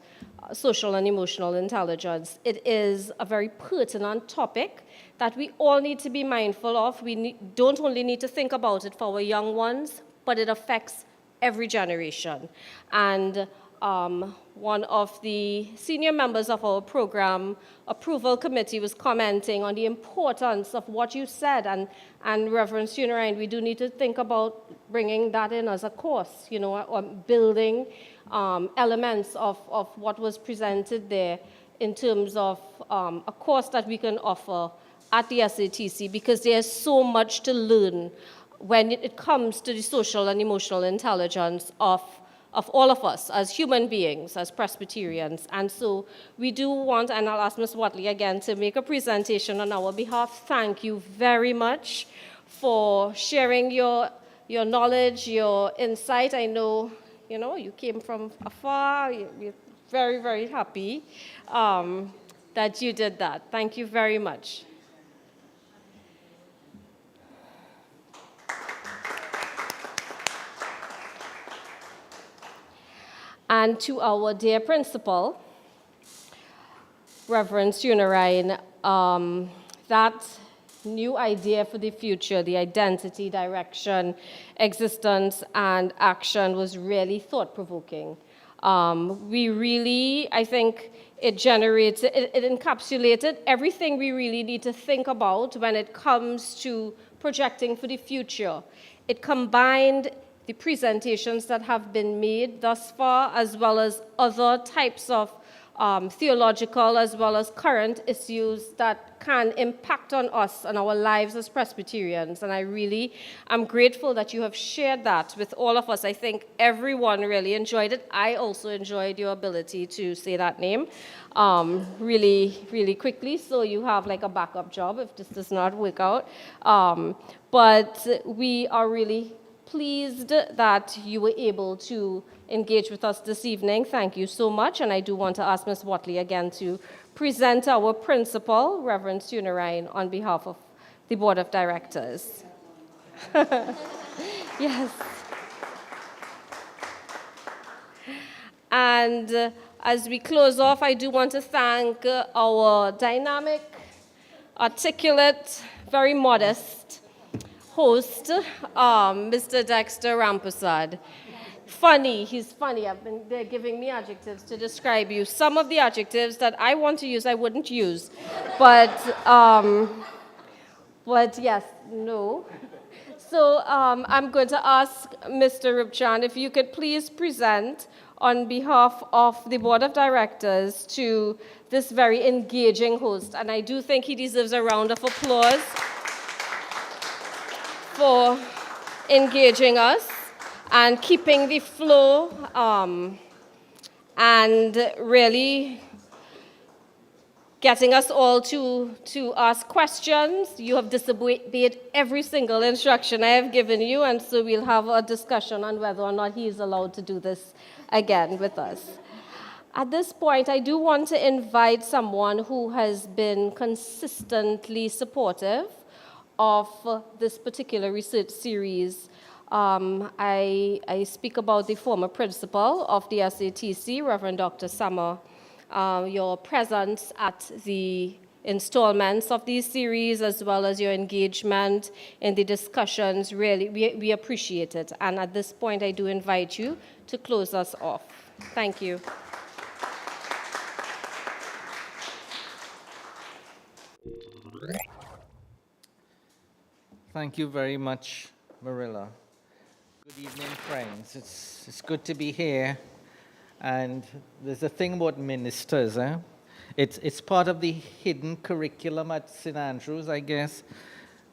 social and emotional intelligence. It is a very pertinent topic that we all need to be mindful of. We don't only need to think about it for our young ones, but it affects every generation. And one of the senior members of our program approval committee was commenting on the importance of what you said. And Reverend Sieunarine, we do need to think about bringing that in as a course, or building elements of what was presented there in terms of a course that we can offer at the SATC, because there's so much to learn when it comes to the social and emotional intelligence of all of us as human beings, as Presbyterians. And so we do want, and I'll ask Ms. Watley again to make a presentation on our behalf. Thank you very much for sharing your knowledge, your insight. I know, you came from afar. We're very, very happy that you did that. Thank you very much. And to our dear principal, Reverend Sieunarine, that new idea for the future, the identity, direction, existence, and action was really thought-provoking. I think it encapsulated everything we really need to think about when it comes to projecting for the future. It combined the presentations that have been made thus far, as well as other types of theological as well as current issues that can impact on us and our lives as Presbyterians. And I really am grateful that you have shared that with all of us. I think everyone really enjoyed it. I also enjoyed your ability to say that name really, really quickly, so you have like a backup job if this does not work out. But we are really pleased that you were able to engage with us this evening. Thank you so much. And I do want to ask Ms. Watley again to present our principal, Reverend Sieunarine, on behalf of the Board of Directors. Yes. And as we close off, I do want to thank our dynamic, articulate, very modest host, Mr. Dexter Rampersad. Funny, he's funny. They're giving me adjectives to describe you. Some of the adjectives that I want to use, I wouldn't use. But yes, no. So I'm going to ask Mr. Rupchan if you could please present on behalf of the Board of Directors to this very engaging host. And I do think he deserves a round of applause for engaging us and keeping the flow and really getting us all to ask questions. You have disobeyed every single instruction I have given you, and so we'll have a discussion on whether or not he is allowed to do this again with us. At this point, I do want to invite someone who has been consistently supportive of this particular research series. I speak about the former principal of the SATC, Reverend Dr. Summer. Your presence at the installments of these series, as well as your engagement in the discussions, really, we appreciate it. And at this point, I do invite you to close us off. Thank you. Thank you very much, Marilla. Good evening, friends. It's good to be here. And there's a thing about ministers, eh? It's part of the hidden curriculum at St. Andrews, I guess,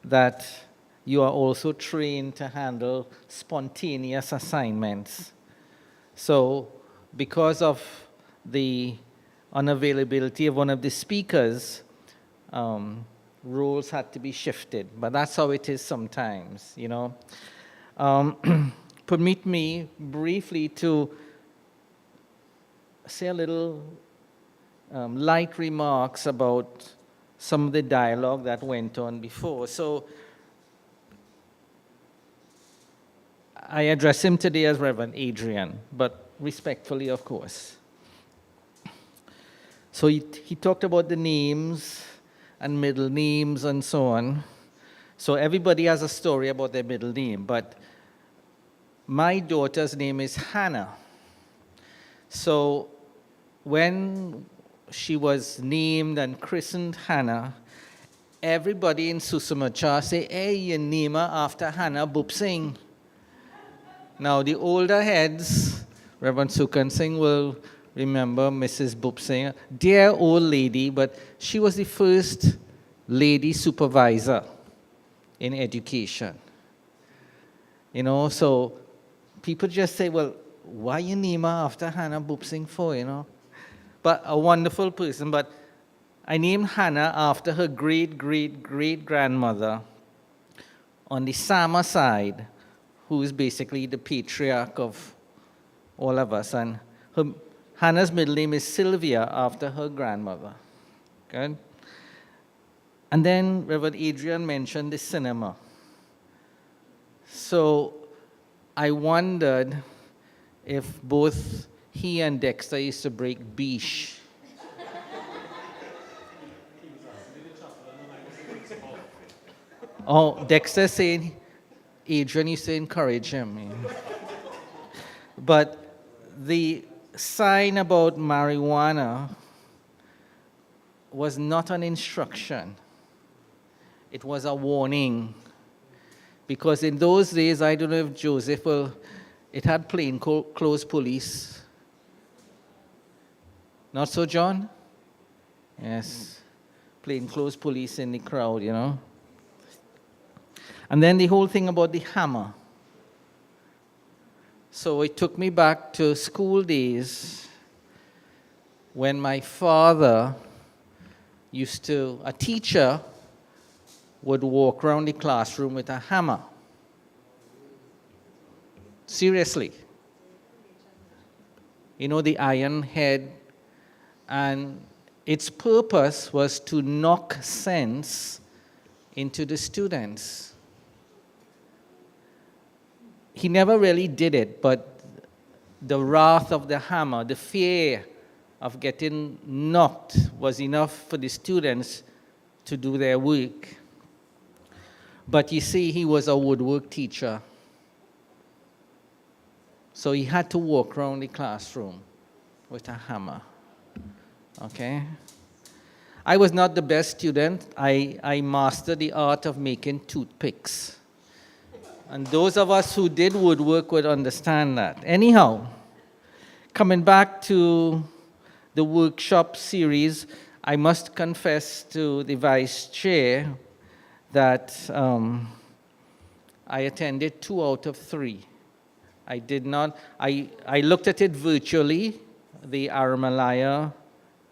that you are also trained to handle spontaneous assignments. So because of the unavailability of one of the speakers, roles had to be shifted. But that's how it is sometimes, you know. Permit me briefly to say a little light remarks about some of the dialogue that went on before. So I address him today as Reverend Adrian, but respectfully, of course. So he talked about the names and middle names and so on. So everybody has a story about their middle name, but my daughter's name is Hannah. So when she was named and christened Hannah, everybody in Susamacha say, hey, you name her after Hannah Boop Singh. Now the older heads, Reverend Sukan Singh will remember Mrs. Boop Singh, dear old lady, but she was the first lady supervisor in education. You know, so people just say, well, why you name her after Hannah Boopsing for, you know? But a wonderful person. But I named Hannah after her great-great-great-grandmother on the Sama side, who is basically the patriarch of all of us. And Hannah's middle name is Sylvia, after her grandmother. Good? And then Reverend Adrian mentioned the cinema. So I wondered if both he and Dexter used to break biche. Oh, Dexter saying Adrian used to encourage him. But the sign about marijuana was not an instruction. It was a warning. Because in those days, I don't know if Joseph will, it had plainclothes police. Not so, John? Yes. Plainclothes police in the crowd, you know. And then the whole thing about the hammer. So it took me back to school days when my father a teacher would walk around the classroom with a hammer. Seriously. You know, the iron head. And its purpose was to knock sense into the students. He never really did it, but the wrath of the hammer, the fear of getting knocked was enough for the students to do their work. But you see, he was a woodwork teacher. So he had to walk around the classroom with a hammer. Okay? I was not the best student. I mastered the art of making toothpicks. And those of us who did woodwork would understand that. Anyhow, coming back to the workshop series, I must confess to the vice chair that I attended 2 out of 3. I did not, I looked at it virtually, the Aramalaya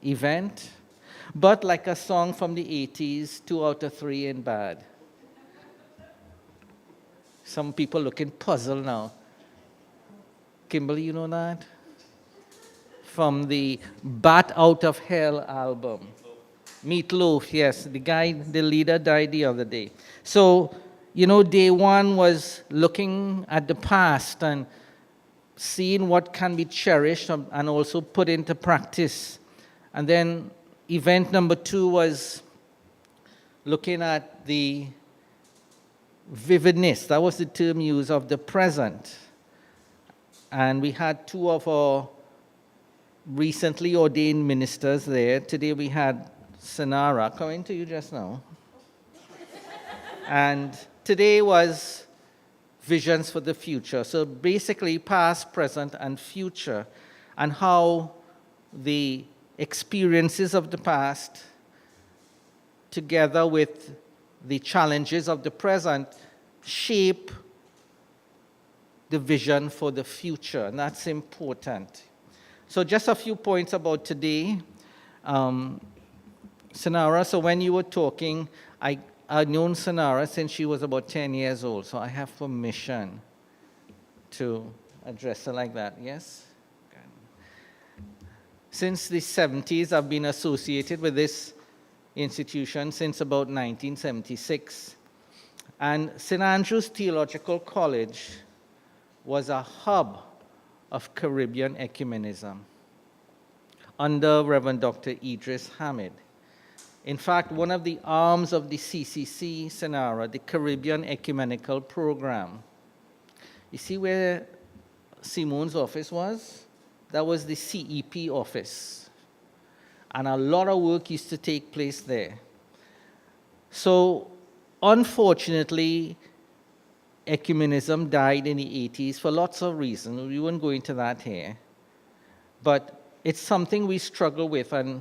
event, but like a song from the 80s, 2 out of 3 ain't bad. Some people looking puzzled now. Kimberly, you know that? From the Bat Out of Hell album. Meatloaf, yes. The leader died the other day. So, you know, day one was looking at the past and seeing what can be cherished and also put into practice. And then event number 2 was looking at the vividness, that was the term used, of the present. And we had 2 of our recently ordained ministers there. Today we had Sieunarine coming to you just now. And today was visions for the future. So basically past, present, and future, and how the experiences of the past together with the challenges of the present shape the vision for the future, and that's important. So just a few points about today. Sieunarine, so when you were talking, I've known Sieunarine since she was about 10 years old, so I have permission to address her like that, yes? Since the 70s, I've been associated with this institution since about 1976. And St. Andrew's Theological College was a hub of Caribbean ecumenism under Reverend Dr. Idris Hamid. In fact, one of the arms of the CCC, Sieunarine, the Caribbean Ecumenical Program. You see where Simone's office was? That was the CEP office. And a lot of work used to take place there. So, unfortunately, ecumenism died in the 80s for lots of reasons. We won't go into that here. But it's something we struggle with. And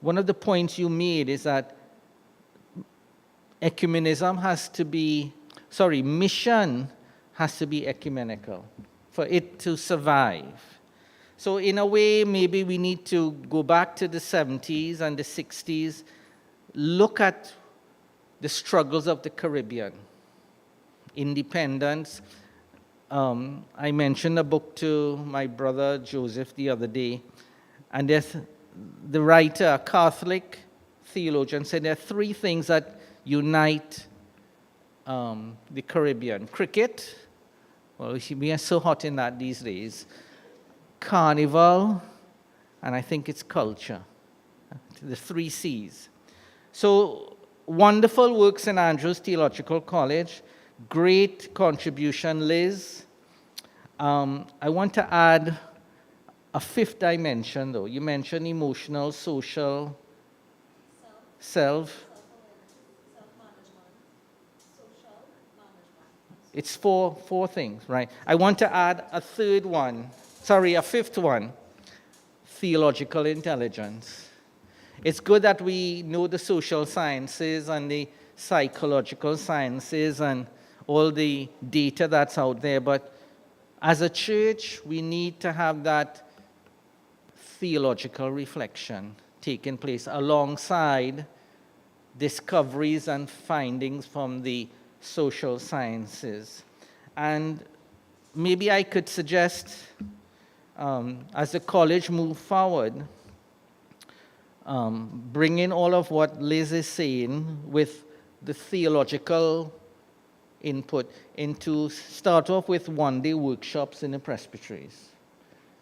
one of the points you made is that mission has to be ecumenical. for it to survive. So in a way, maybe we need to go back to the 70s and the 60s, look at the struggles of the Caribbean, independence. I mentioned a book to my brother Joseph the other day, and there's the writer, a Catholic theologian, said there are three things that unite the Caribbean. Cricket, well, we are so hot in that these days. Carnival, and I think it's culture. The 3 C's. So, wonderful work, St. Andrew's Theological College. Great contribution, Liz. I want to add a 5th dimension, though. You mentioned emotional, social, self. It's four things, right? I want to add a 5th one, theological intelligence. It's good that we know the social sciences and the psychological sciences and all the data that's out there, but as a church, we need to have that theological reflection taking place alongside discoveries and findings from the social sciences. And maybe I could suggest, as the college move forward, bring in all of what Liz is saying with the theological input into start off with one-day workshops in the presbyteries.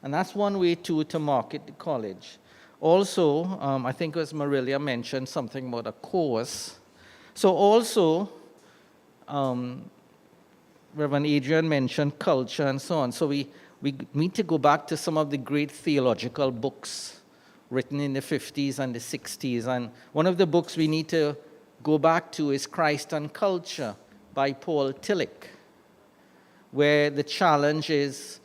And that's one way to market the college. Also, I think as Marilia mentioned something about a course. So also, Reverend Adrian mentioned culture and so on. So we need to go back to some of the great theological books written in the 50s and the 60s. And one of the books we need to go back to is Christ and Culture by Paul Tillich, where the challenge is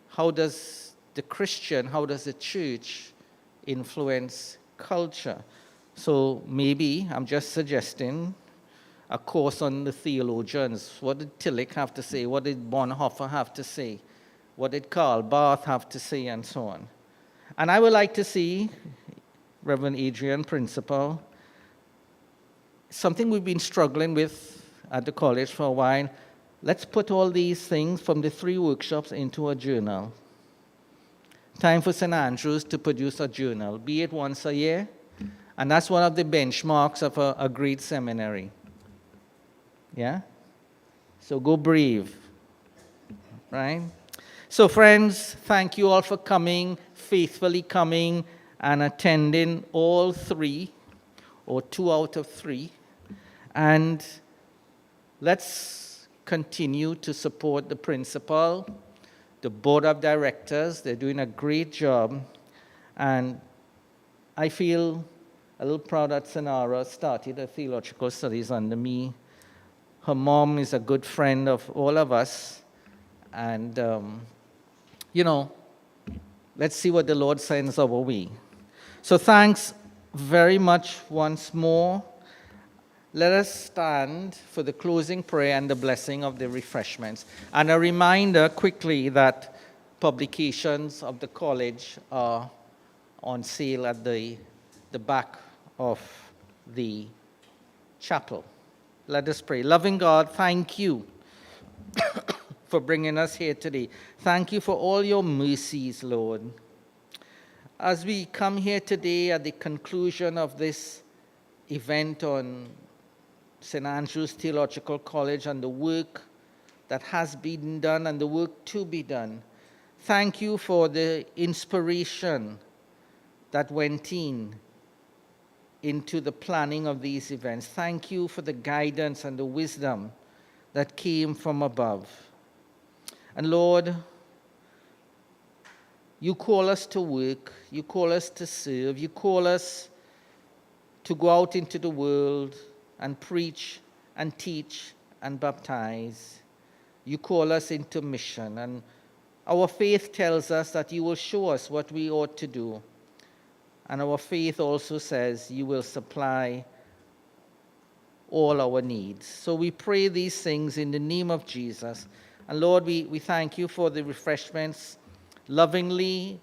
how does the church influence culture? So maybe I'm just suggesting a course on the theologians. What did Tillich have to say? What did Bonhoeffer have to say? What did Karl Barth have to say? And so on. And I would like to see, Reverend Adrian, Principal, something we've been struggling with at the college for a while. Let's put all these things from the 3 workshops into a journal. Time for St. Andrews to produce a journal, be it once a year. And that's one of the benchmarks of a great seminary. Yeah? So go brave. Right? So friends, thank you all for coming, faithfully coming and attending all 3, or 2 out of 3. And let's continue to support the principal, the board of directors. They're doing a great job. And I feel a little proud that Sieunarine started her theological studies under me. Her mom is a good friend of all of us. And, let's see what the Lord sends our way. So thanks very much once more. Let us stand for the closing prayer and the blessing of the refreshments. And a reminder quickly that publications of the college are on sale at the back of the chapel. Let us pray. Loving God, thank you for bringing us here today. Thank you for all your mercies, Lord. As we come here today at the conclusion of this event on St. Andrew's Theological College and the work that has been done and the work to be done, thank you for the inspiration that went into the planning of these events. Thank you for the guidance and the wisdom that came from above. And Lord, you call us to work, you call us to serve, you call us to go out into the world and preach and teach and baptize. You call us into mission, and our faith tells us that you will show us what we ought to do. And our faith also says you will supply all our needs. So we pray these things in the name of Jesus And Lord, we thank you for the refreshments lovingly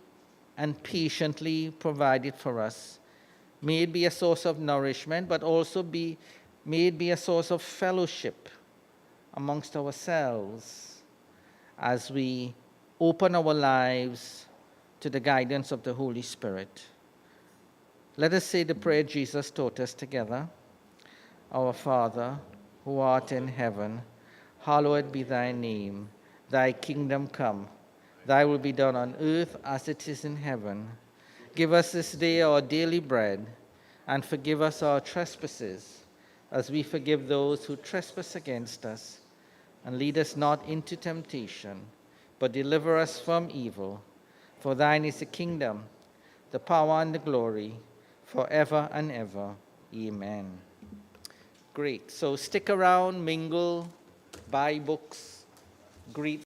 and patiently provided for us. May it be a source of nourishment, but also may it be a source of fellowship amongst ourselves as we open our lives to the guidance of the Holy Spirit. Let us say the prayer Jesus taught us together. Our Father, who art in heaven, hallowed be thy name. Thy kingdom come. Thy will be done on earth as it is in heaven. Give us this day our daily bread, and forgive us our trespasses, as we forgive those who trespass against us. And lead us not into temptation, but deliver us from evil. For thine is the kingdom, the power, and the glory, forever and ever. Amen. Great. So stick around, mingle, buy books, greet.